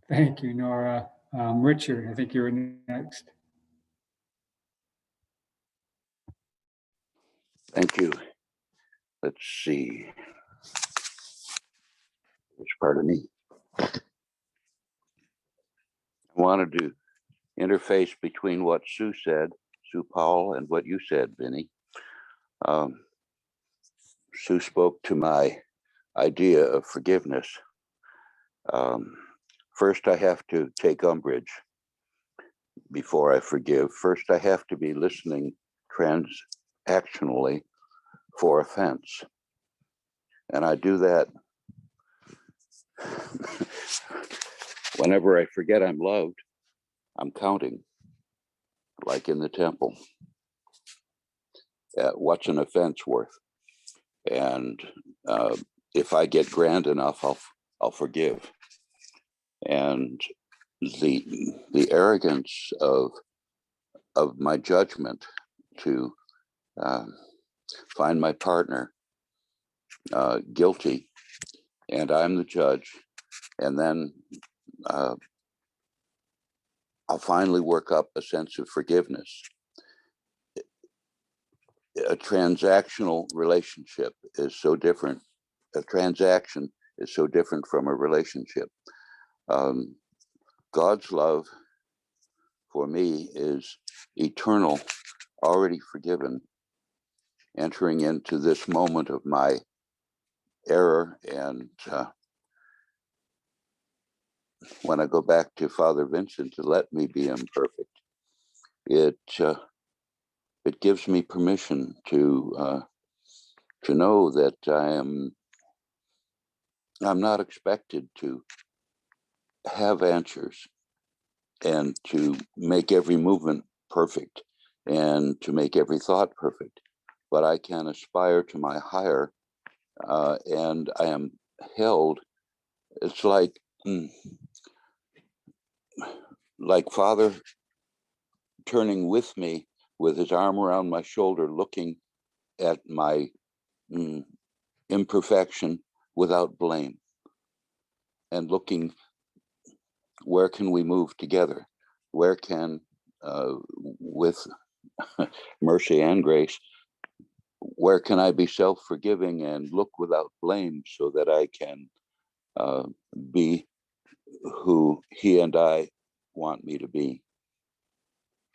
C: Thank you, Nora. Richard, I think you're next.
D: Thank you. Let's see. Pardon me. I wanted to interface between what Sue Powell, and what you said, Vinny. Sue spoke to my idea of forgiveness. First, I have to take umbrage before I forgive. First, I have to be listening transactionally for offense. And I do that whenever I forget I'm loved. I'm counting, like in the temple. What's an offense worth? And if I get grand enough, I'll forgive. And the arrogance of my judgment to find my partner guilty, and I'm the judge, and then I'll finally work up a sense of forgiveness. A transactional relationship is so different. A transaction is so different from a relationship. God's love for me is eternal, already forgiven, entering into this moment of my error. And when I go back to Father Vincent to let me be imperfect, it gives me permission to know that I'm not expected to have answers and to make every movement perfect and to make every thought perfect, but I can aspire to my higher, and I am held. It's like Father turning with me with his arm around my shoulder, looking at my imperfection without blame, and looking where can we move together? Where can, with mercy and grace, where can I be self-forgiving and look without blame so that I can be who he and I want me to be?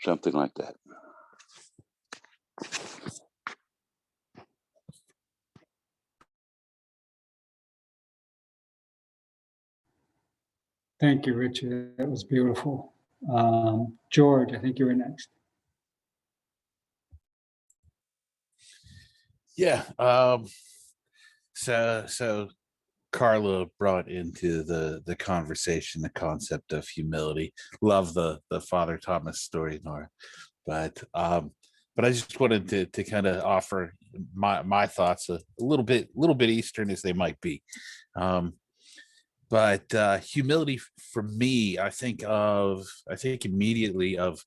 D: Something like that.
C: Thank you, Richard. That was beautiful. George, I think you were next.
I: Yeah. So Carla brought into the conversation the concept of humility. Love the Father Thomas story, Nora. But I just wanted to kind of offer my thoughts a little bit Eastern as they might be. But humility for me, I think immediately of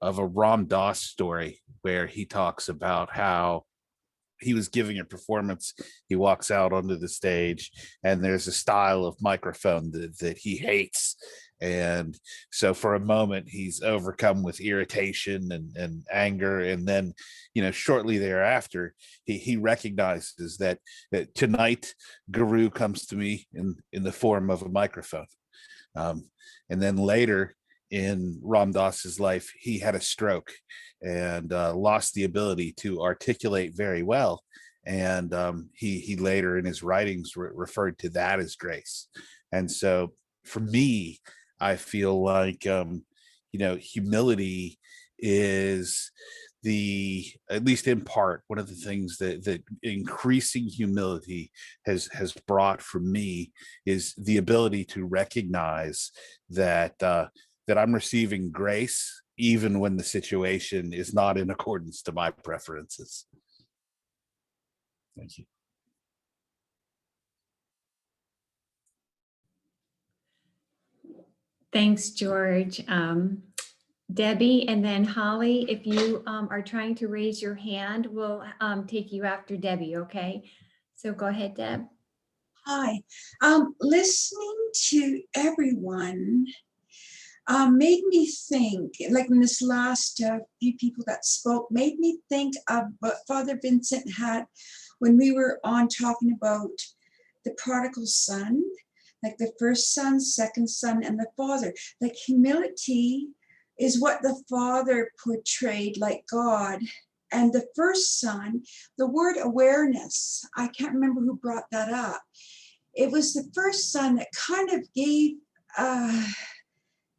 I: a Ram Dass story where he talks about how he was giving a performance. He walks out onto the stage and there's a style of microphone that he hates. And so for a moment he's overcome with irritation and anger. And then, shortly thereafter, he recognizes that tonight Guru comes to me in the form of a microphone. And then later in Ram Dass's life, he had a stroke and lost the ability to articulate very well. And he later in his writings referred to that as grace. And so for me, I feel like, humility is at least in part, one of the things that increasing humility has brought for me is the ability to recognize that I'm receiving grace even when the situation is not in accordance to my preferences. Thank you.
A: Thanks, George. Debbie, and then Holly, if you are trying to raise your hand, we'll take you after Debbie, okay? So go ahead, Deb.
J: Hi. Listening to everyone made me think, like in this last few people that spoke, made me think of what Father Vincent had when we were on talking about the prodigal son, like the first son, second son, and the father. Like humility is what the father portrayed like God. And the first son, the word awareness, I can't remember who brought that up. It was the first son that kind of gave,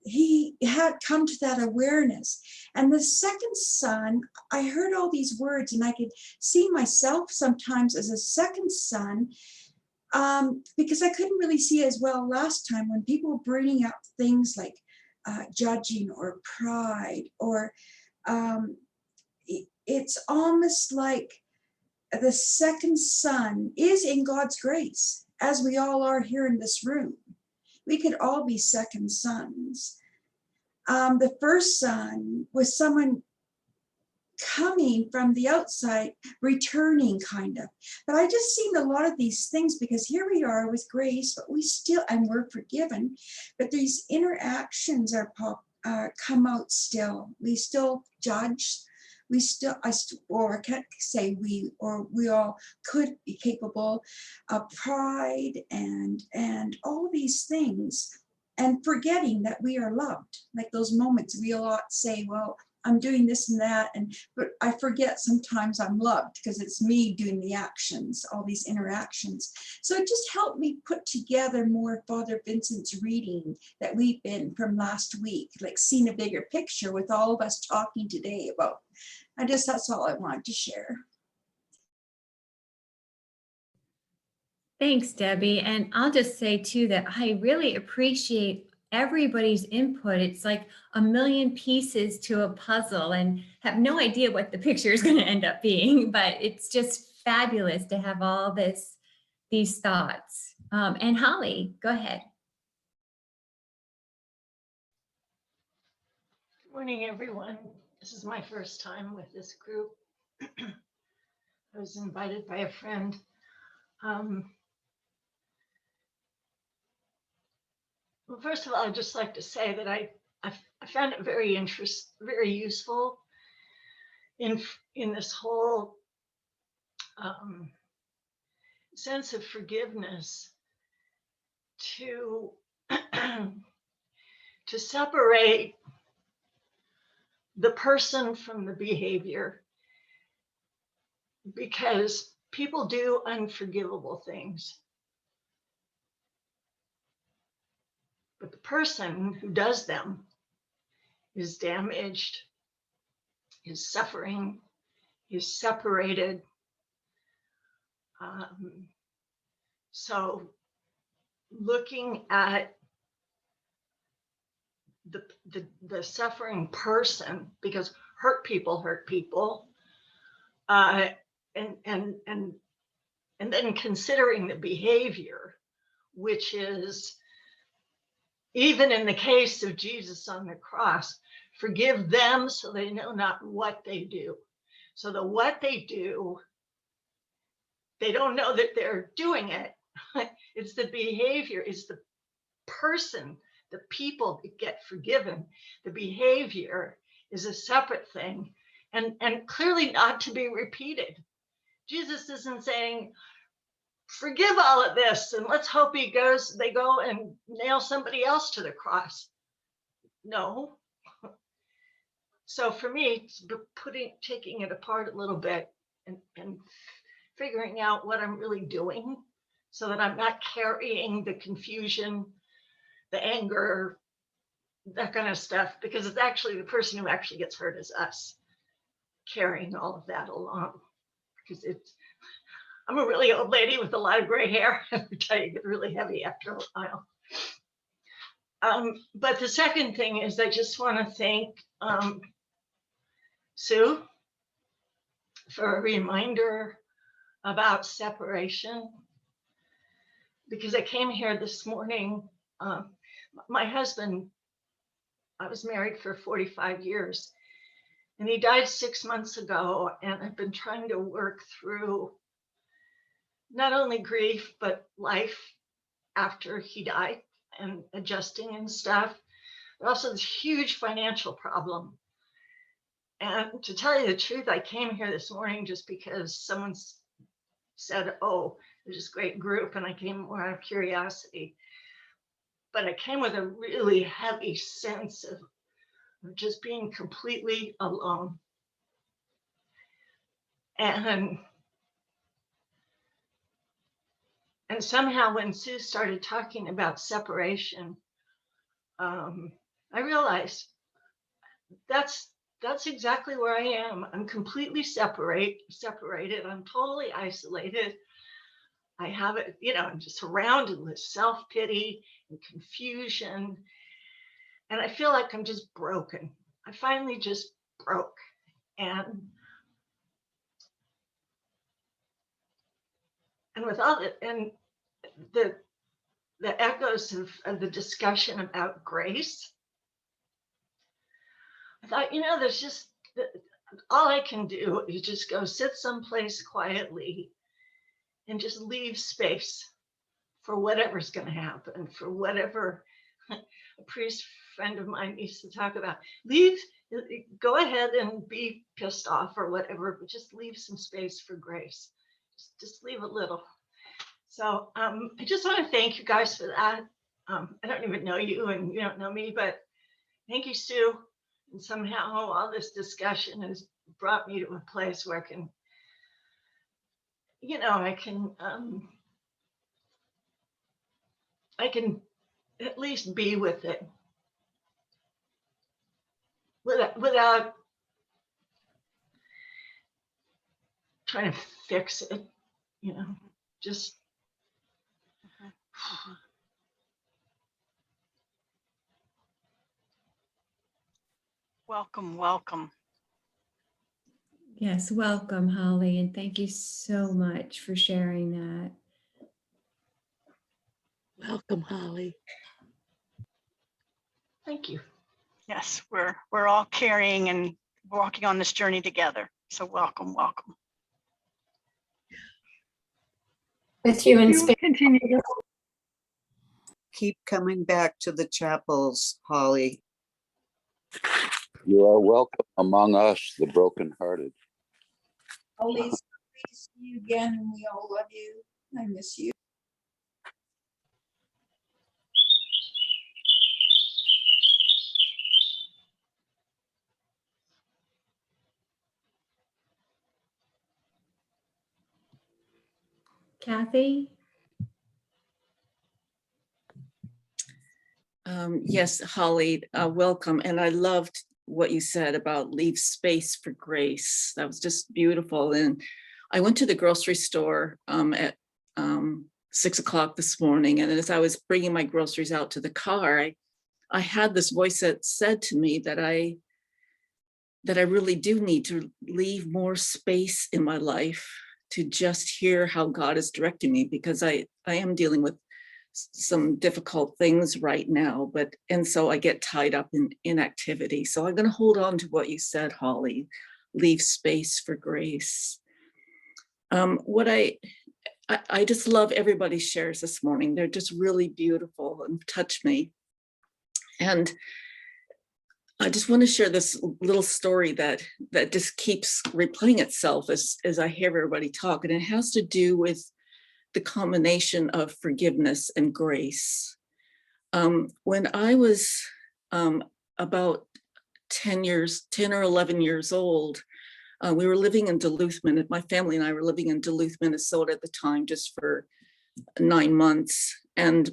J: he had come to that awareness. And the second son, I heard all these words and I could see myself sometimes as a second son, because I couldn't really see as well last time when people were bringing up things like judging or pride, or it's almost like the second son is in God's grace, as we all are here in this room. We could all be second sons. The first son was someone coming from the outside, returning kind of. But I just seen a lot of these things because here we are with grace, but we still, and we're forgiven, but these interactions are come out still. We still judge. We still, or I can't say we, or we all could be capable of pride and all these things, and forgetting that we are loved. Like those moments we a lot say, well, I'm doing this and that, but I forget sometimes I'm loved because it's me doing the actions, all these interactions. So it just helped me put together more Father Vincent's reading that we've been from last week, like seeing a bigger picture with all of us talking today about. That's all I wanted to share.
A: Thanks, Debbie. And I'll just say too that I really appreciate everybody's input. It's like a million pieces to a puzzle and have no idea what the picture is going to end up being, but it's just fabulous to have all these thoughts. And Holly, go ahead.
S: Good morning, everyone. This is my first time with this group. I was invited by a friend. Well, first of all, I'd just like to say that I found it very very useful in this whole sense of forgiveness to to separate the person from the behavior, because people do unforgivable things. But the person who does them is damaged, is suffering, is separated. So looking at the suffering person, because hurt people, and then considering the behavior, which is, even in the case of Jesus on the cross, forgive them so they know not what they do. So the what they do, they don't know that they're doing it. It's the behavior, it's the person, the people that get forgiven. The behavior is a separate thing, and clearly not to be repeated. Jesus isn't saying, forgive all of this and let's hope they go and nail somebody else to the cross. No. So for me, taking it apart a little bit and figuring out what I'm really doing so that I'm not carrying the confusion, the anger, that kind of stuff, because it's actually the person who actually gets hurt is us carrying all of that along. Because I'm a really old lady with a lot of gray hair. I tell you, it gets really heavy after a while. But the second thing is I just want to thank Sue for a reminder about separation, because I came here this morning. My husband, I was married for 45 years, and he died 6 months ago, and I've been trying to work through not only grief, but life after he died and adjusting and stuff, but also this huge financial problem. And to tell you the truth, I came here this morning just because someone said, oh, there's this great group, and I came more out of curiosity. But I came with a really heavy sense of just being completely alone. And somehow when Sue started talking about separation, I realized that's exactly where I am. I'm completely separated. I'm totally isolated. I have it, I'm just surrounded with self-pity and confusion. And I feel like I'm just broken. I finally just broke. And with all the, and the echoes of the discussion about grace, I thought, there's just, all I can do is just go sit someplace quietly and just leave space for whatever's going to happen, for whatever a priest friend of mine used to talk about. Go ahead and be pissed off or whatever, but just leave some space for grace. Just leave a little. So I just want to thank you guys for that. I don't even know you and you don't know me, but thank you, Sue. And somehow all this discussion has brought me to a place where I can, I can at least be with it without trying to fix it, just.
T: Welcome, welcome.
A: Yes, welcome, Holly, and thank you so much for sharing that.
H: Welcome, Holly.
S: Thank you.
T: Yes, we're all carrying and walking on this journey together. So welcome, welcome.
F: With you in spirit. Continue.
U: keep coming back to the chapels, Holly.
D: You are welcome among us, the brokenhearted.
J: Holly, it's great to see you again, and we all love you. I miss you.
A: Kathy?
V: Yes, Holly, welcome. And I loved what you said about leave space for grace. That was just beautiful. And I went to the grocery store at 6 o'clock this morning. And as I was bringing my groceries out to the car, I had this voice that said to me that I really do need to leave more space in my life to just hear how God is directing me, because I am dealing with some difficult things right now, and so I get tied up in inactivity. So I'm going to hold on to what you said, Holly, leave space for grace. What I just love everybody's shares this morning. They're just really beautiful and touch me. And I just want to share this little story that just keeps replaying itself as I hear everybody talk. And it has to do with the combination of forgiveness and grace. When I was about 10 or 11 years old, we were living in Duluth, my family and I were living in Duluth, Minnesota at the time, just for 9 months. And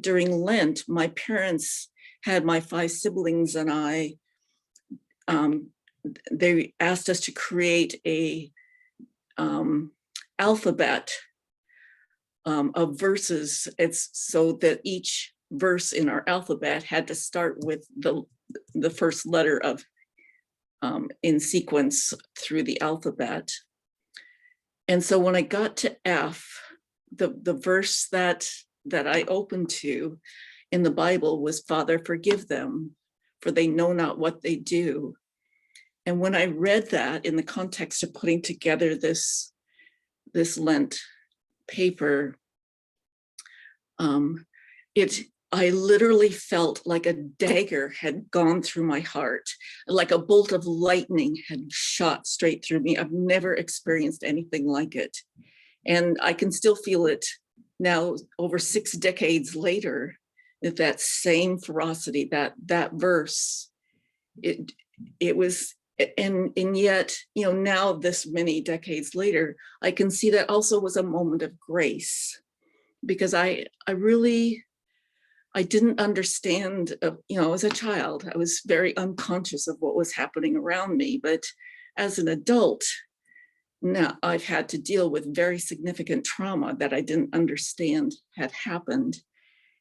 V: during Lent, my parents had my 5 siblings and I, they asked us to create a alphabet of verses. It's so that each verse in our alphabet had to start with the first letter of in sequence through the alphabet. And so when I got to F, the verse that I opened to in the Bible was, "Father, forgive them, for they know not what they do." And when I read that in the context of putting together this Lent paper, I literally felt like a dagger had gone through my heart, like a bolt of lightning had shot straight through me. I've never experienced anything like it. And I can still feel it now, over 6 decades later, that same ferocity, that verse, it was, and yet, now this many decades later, I can see that also was a moment of grace, because I didn't understand, as a child, I was very unconscious of what was happening around me. But as an adult, now I've had to deal with very significant trauma that I didn't understand had happened.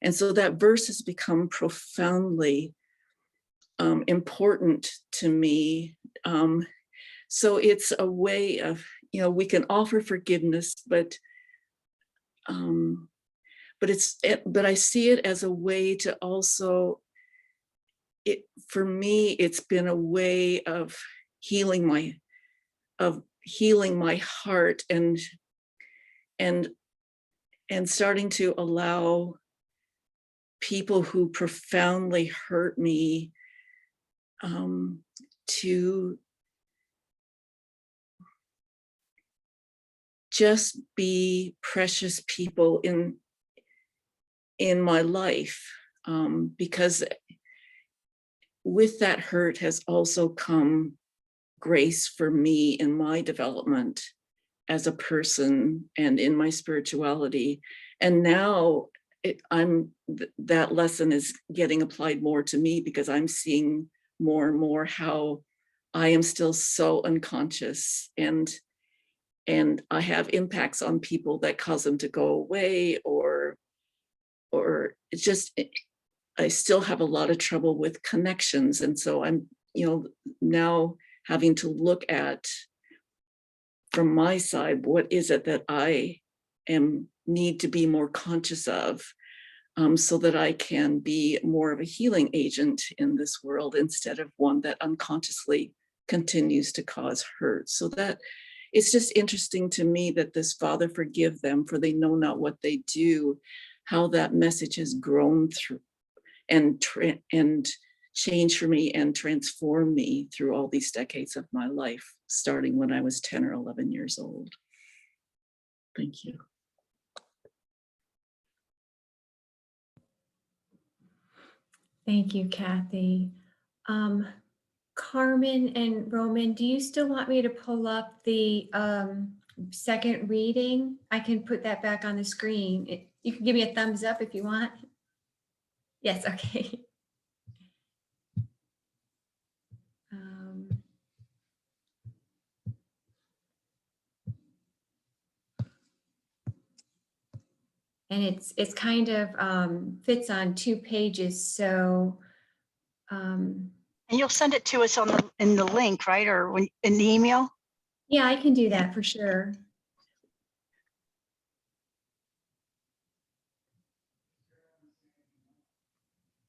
V: And so that verse has become profoundly important to me. So it's a way of, we can offer forgiveness, but I see it as a way to also, for me, it's been a way of healing my heart and starting to allow people who profoundly hurt me to just be precious people in my life, because with that hurt has also come grace for me in my development as a person and in my spirituality. And now that lesson is getting applied more to me, because I'm seeing more and more how I am still so unconscious, and I have impacts on people that cause them to go away, or it's just, I still have a lot of trouble with connections. And so I'm, now having to look at, from my side, what is it that I need to be more conscious of, so that I can be more of a healing agent in this world, instead of one that unconsciously continues to cause hurt. So that it's just interesting to me that this, "Father, forgive them, for they know not what they do." how that message has grown through and changed for me and transformed me through all these decades of my life, starting when I was 10 or 11 years old. Thank you.
A: Thank you, Kathy. Carmen and Roman, do you still want me to pull up the second reading? I can put that back on the screen. You can give me a thumbs up if you want. Yes, okay. And it's kind of fits on 2 pages, so.
T: And you'll send it to us in the link, right? Or in the email?
A: Yeah, I can do that for sure.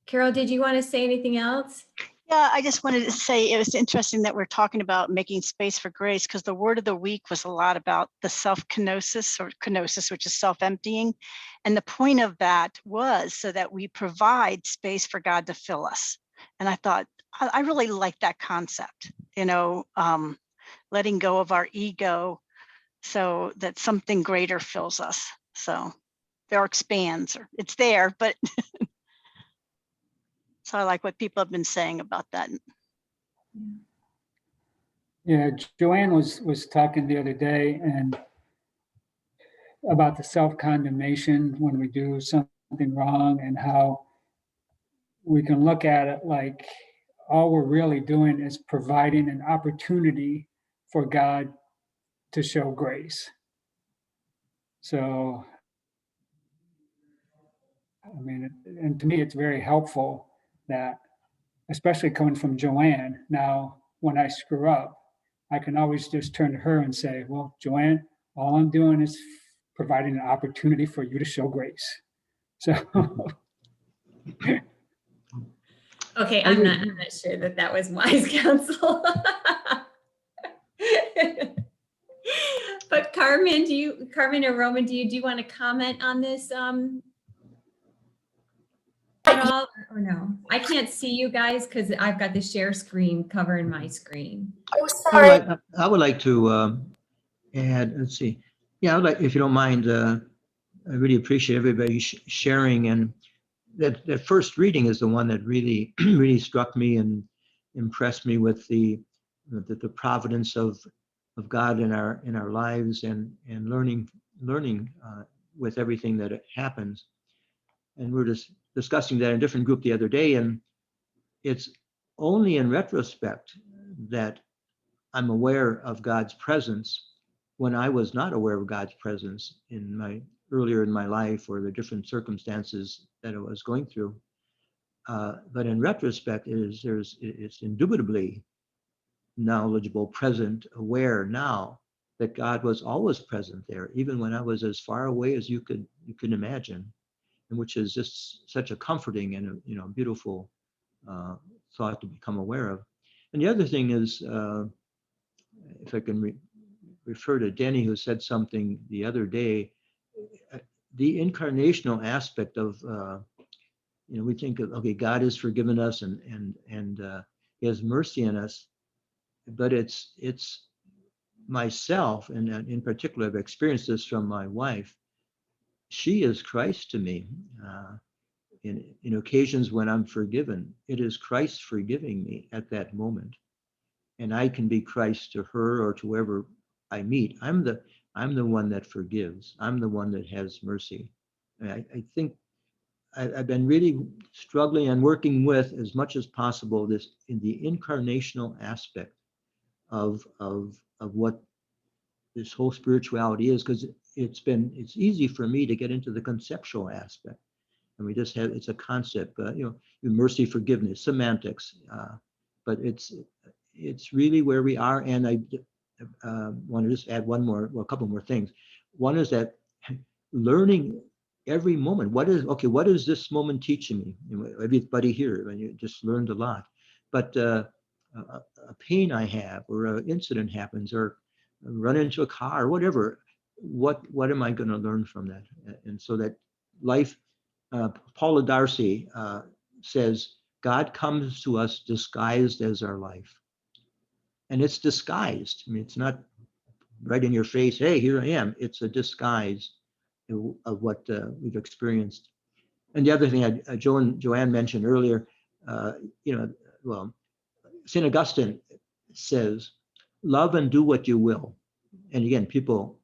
A: Carol, did you want to say anything else?
T: Yeah, I just wanted to say it was interesting that we're talking about making space for grace, because the word of the week was a lot about the self-kenosis, or kenosis, which is self-emptying. And the point of that was so that we provide space for God to fill us. And I thought, I really like that concept, letting go of our ego so that something greater fills us. So there expands, or it's there, but so I like what people have been saying about that.
C: Yeah, Joanne was talking the other day and about the self-condemnation when we do something wrong, and how we can look at it like all we're really doing is providing an opportunity for God to show grace. So, I mean, and to me, it's very helpful that, especially coming from Joanne, now when I screw up, I can always just turn to her and say, well, Joanne, all I'm doing is providing an opportunity for you to show grace. So.
A: Okay, I'm not sure that was wise counsel. But Carmen or Roman, do you want to comment on this at all, or no? I can't see you guys because I've got the share screen covering my screen.
G: Oh, sorry. I would like to add, let's see. Yeah, I would like, if you don't mind, I really appreciate everybody sharing. And that first reading is the one that really, really struck me and impressed me with the providence of God in our lives, and learning with everything that happens. And we're just discussing that in a different group the other day, and it's only in retrospect that I'm aware of God's presence when I was not aware of God's presence earlier in my life, or the different circumstances that I was going through. But in retrospect, it's indubitably knowledgeable, present, aware now that God was always present there, even when I was as far away as you could imagine, and which is just such a comforting and a beautiful thought to become aware of. And the other thing is, if I can refer to Denny, who said something the other day, the incarnational aspect of, we think of, okay, God has forgiven us and he has mercy on us, but it's myself, and in particular, I've experienced this from my wife. She is Christ to me. In occasions when I'm forgiven, it is Christ forgiving me at that moment, and I can be Christ to her or to whoever I meet. I'm the one that forgives. I'm the one that has mercy. And I think I've been really struggling and working with, as much as possible, this in the incarnational aspect of what this whole spirituality is, because it's easy for me to get into the conceptual aspect, and we just have, it's a concept, mercy, forgiveness, semantics, but it's really where we are. And I want to just add a couple more things. One is that learning every moment, what is this moment teaching me? Everybody here, and you just learned a lot, but a pain I have, or an incident happens, or run into a car, whatever, what am I going to learn from that? And so that life Paula Darcy says, God comes to us disguised as our life. And it's disguised. I mean, it's not right in your face, hey, here I am. It's a disguise of what we've experienced. And the other thing Joann mentioned earlier, well, St. Augustine says, love and do what you will. And again, people,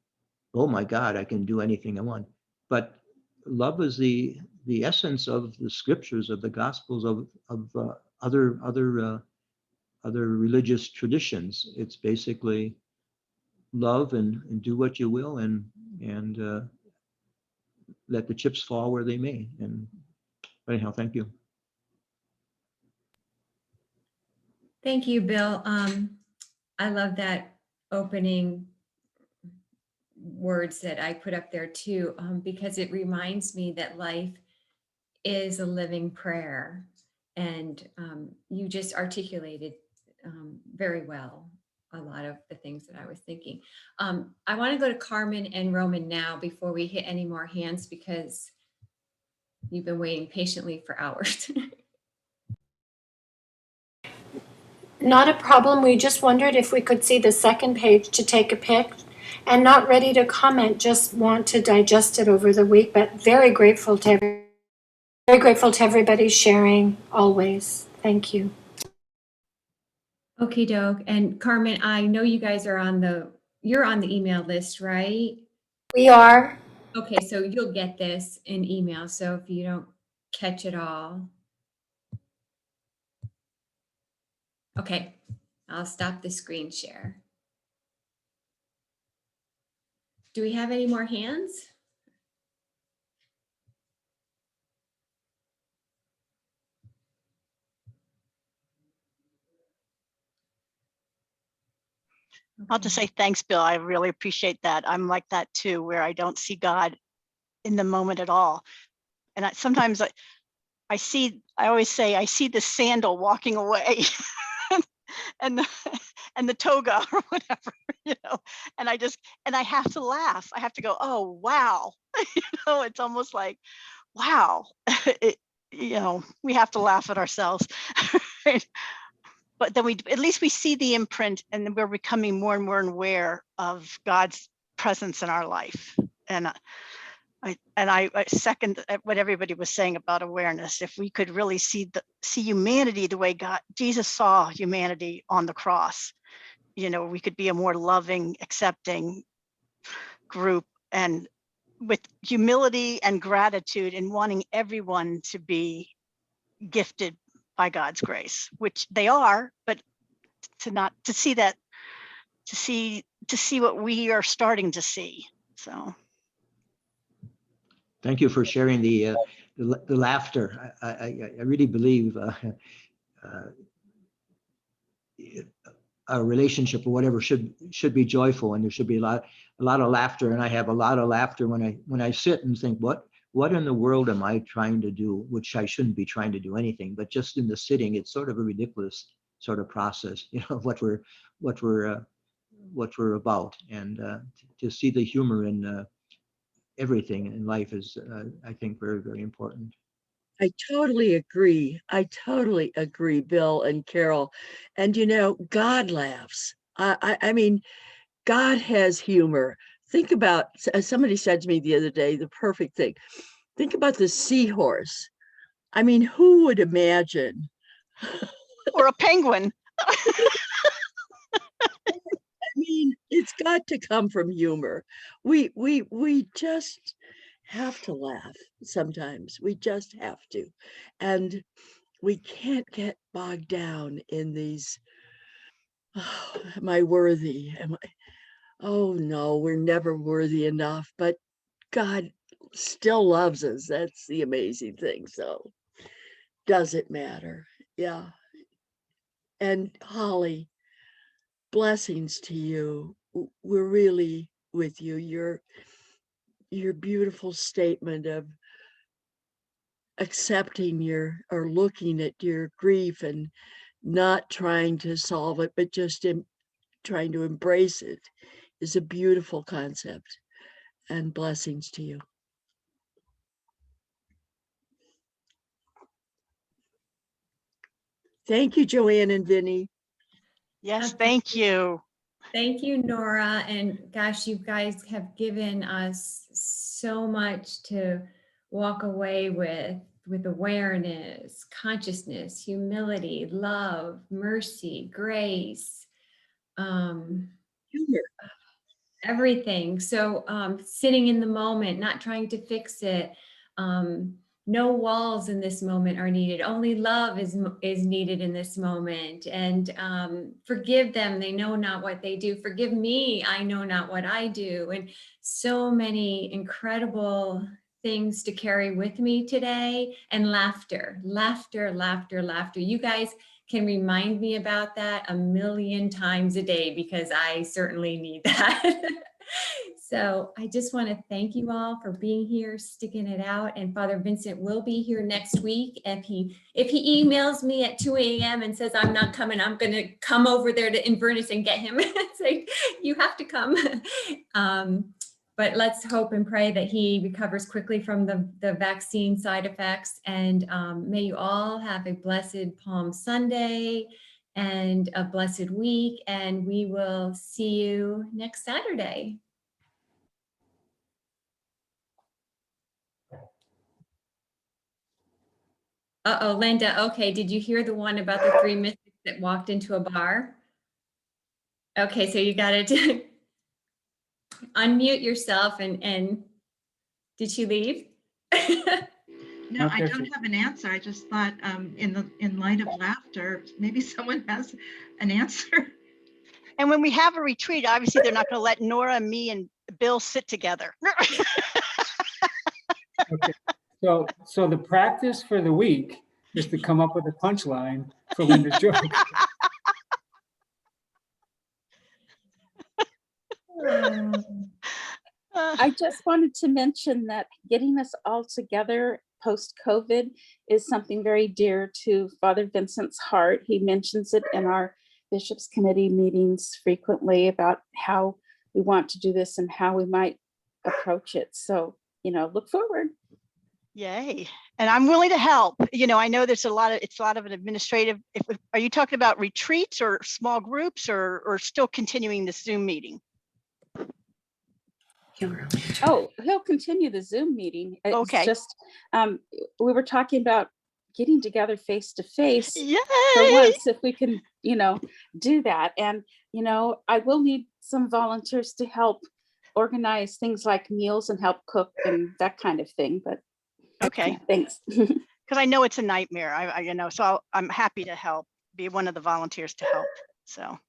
G: oh my God, I can do anything I want. But love is the essence of the scriptures, of the gospels, of other religious traditions. It's basically love and do what you will, and let the chips fall where they may. And anyhow, thank you.
A: Thank you, Bill. I love that opening words that I put up there too, because it reminds me that life is a living prayer. And you just articulated very well a lot of the things that I was thinking. I want to go to Carmen and Roman now before we hit any more hands, because you've been waiting patiently for hours.
K: Not a problem. We just wondered if we could see the second page to take a pic, and not ready to comment, just want to digest it over the week, but very grateful to everybody sharing always. Thank you.
A: Okay, doke. And Carmen, I know you guys are you're on the email list, right?
K: We are.
A: Okay, so you'll get this in email. So if you don't catch it all. Okay, I'll stop the screen share. Do we have any more hands?
T: I'll just say thanks, Bill. I really appreciate that. I'm like that too, where I don't see God in the moment at all. And sometimes I always say, I see the sandal walking away and the toga or whatever, and I have to laugh. I have to go, oh, wow. It's almost like, wow, we have to laugh at ourselves. Right? But then at least we see the imprint, and then we're becoming more and more aware of God's presence in our life. And I second what everybody was saying about awareness. If we could really see humanity the way Jesus saw humanity on the cross, we could be a more loving, accepting group, and with humility and gratitude, and wanting everyone to be gifted by God's grace, which they are, but to see what we are starting to see. So.
G: Thank you for sharing the laughter. I really believe a relationship or whatever should be joyful, and there should be a lot of laughter. And I have a lot of laughter when I sit and think, what in the world am I trying to do? Which I shouldn't be trying to do anything, but just in the sitting, it's sort of a ridiculous sort of process, what we're about, and to see the humor in everything in life is, I think, very, very important.
H: I totally agree. Bill and Carol. And God laughs. I mean, God has humor. Think about, somebody said to me the other day, the perfect thing. Think about the seahorse. I mean, who would imagine?
T: Or a penguin.
H: I mean, it's got to come from humor. We just have to laugh sometimes. We just have to. And we can't get bogged down in these, oh, am I worthy? Oh no, we're never worthy enough, but God still loves us. That's the amazing thing. So does it matter? Yeah. And Holly, blessings to you. We're really with you. Your beautiful statement of accepting or looking at your grief and not trying to solve it, but just trying to embrace it is a beautiful concept. And blessings to you. Thank you, Joanne and Vinny.
T: Yes,
A: Okay.
T: thank you.
A: Thank you, Nora. And gosh, you guys have given us so much to walk away with awareness, consciousness, humility, love, mercy, grace,
H: Humor.
A: everything. So sitting in the moment, not trying to fix it. No walls in this moment are needed. Only love is needed in this moment. And forgive them. They know not what they do. Forgive me. I know not what I do. And so many incredible things to carry with me today. And laughter, laughter, laughter, laughter. You guys can remind me about that a million times a day, because I certainly need that. So I just want to thank you all for being here, sticking it out. And Father Vincent will be here next week. If he emails me at 2 a.m. and says I'm not coming, I'm going to come over there to Inverness and get him and say, you have to come. But let's hope and pray that he recovers quickly from the vaccine side effects. And may you all have a blessed Palm Sunday and a blessed week. And we will see you next Saturday. Uh-oh, Linda. Okay, did you hear the one about the 3 mystics that walked into a bar? Okay, so you got to unmute yourself and did she leave?
B: No, I don't have an answer. I just thought in light of laughter, maybe someone has an answer.
T: And when we have a retreat, obviously they're not going to let Nora, me, and Bill sit together.
C: Okay. So the practice for the week is to come up with a punchline for Linda's joke.
L: I just wanted to mention that getting us all together post-COVID is something very dear to Father Vincent's heart. He mentions it in our Bishops' Committee meetings frequently about how we want to do this and how we might approach it. So, look forward.
T: Yay. And I'm willing to help. I know there's it's a lot of an administrative. Are you talking about retreats or small groups or still continuing the Zoom meeting?
L: Oh, he'll continue the Zoom meeting. It's
T: Okay.
L: just, we were talking about getting together face to face
T: Yay!
L: for once, if we can, do that. And, I will need some volunteers to help organize things like meals and help cook and that kind of thing. But
T: okay,
L: thanks.
T: Because I know it's a nightmare. So I'm happy to help, be one of the volunteers to help. So,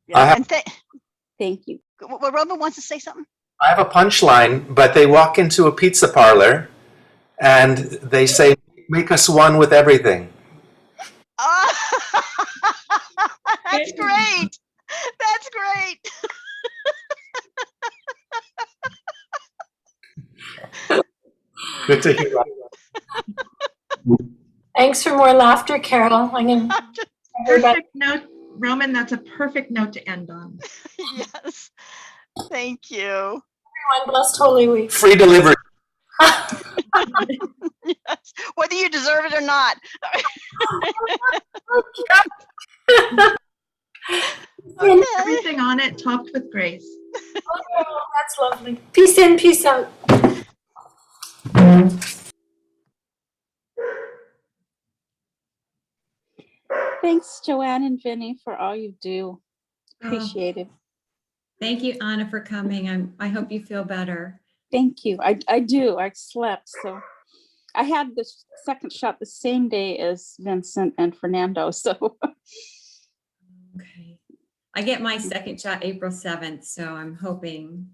T: yeah. And
L: thank you.
T: Well, Roman wants to say something.
W: I have a punchline, but they walk into a pizza parlor and they say, "Make us one with everything."
T: That's great. That's great.
W: Good to hear.
K: Thanks for more laughter, Carol. I'm going to
B: Perfect note, Roman. That's a perfect note to end on.
T: Yes. Thank you.
K: Everyone, blessed Holy Week.
W: Free delivery.
T: Yes. Whether you deserve it or not.
B: Okay. Everything on it topped with grace.
K: Oh, that's lovely. Peace in, peace out.
L: Thanks, Joanne and Vinny, for all you do. Appreciate it.
A: Thank you, Anna, for coming. I hope you feel better.
L: Thank you. I do. I slept. So I had the second shot the same day as Vincent and Fernando. So
A: okay. I get my second shot April 7th. So I'm hoping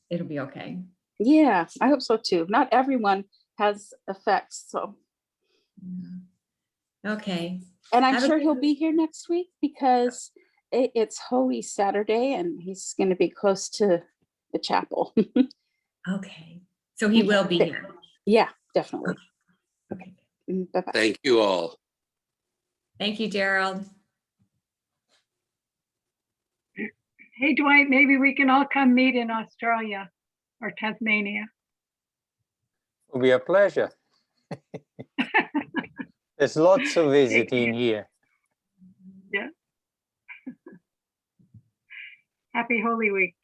A: it'll be okay.
L: Yeah, I hope so too. Not everyone has effects. So
A: okay.
L: And I'm sure he'll be here next week because it's Holy Saturday and he's going to be close to the chapel.
A: Okay. So he will be here.
L: Yeah, definitely.
A: Okay.
L: Bye-bye.
P: Thank you all.
A: Thank you, Gerald.
F: Hey, Dwight, maybe we can all come meet in Australia or Tasmania.
X: It will be a pleasure.
M: There's lots of visiting here.
F: Yeah. Happy Holy Week.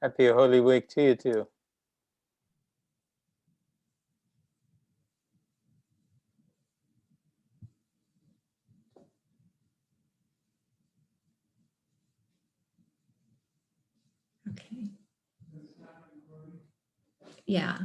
M: Happy Holy Week to you too.
A: Okay. Yeah.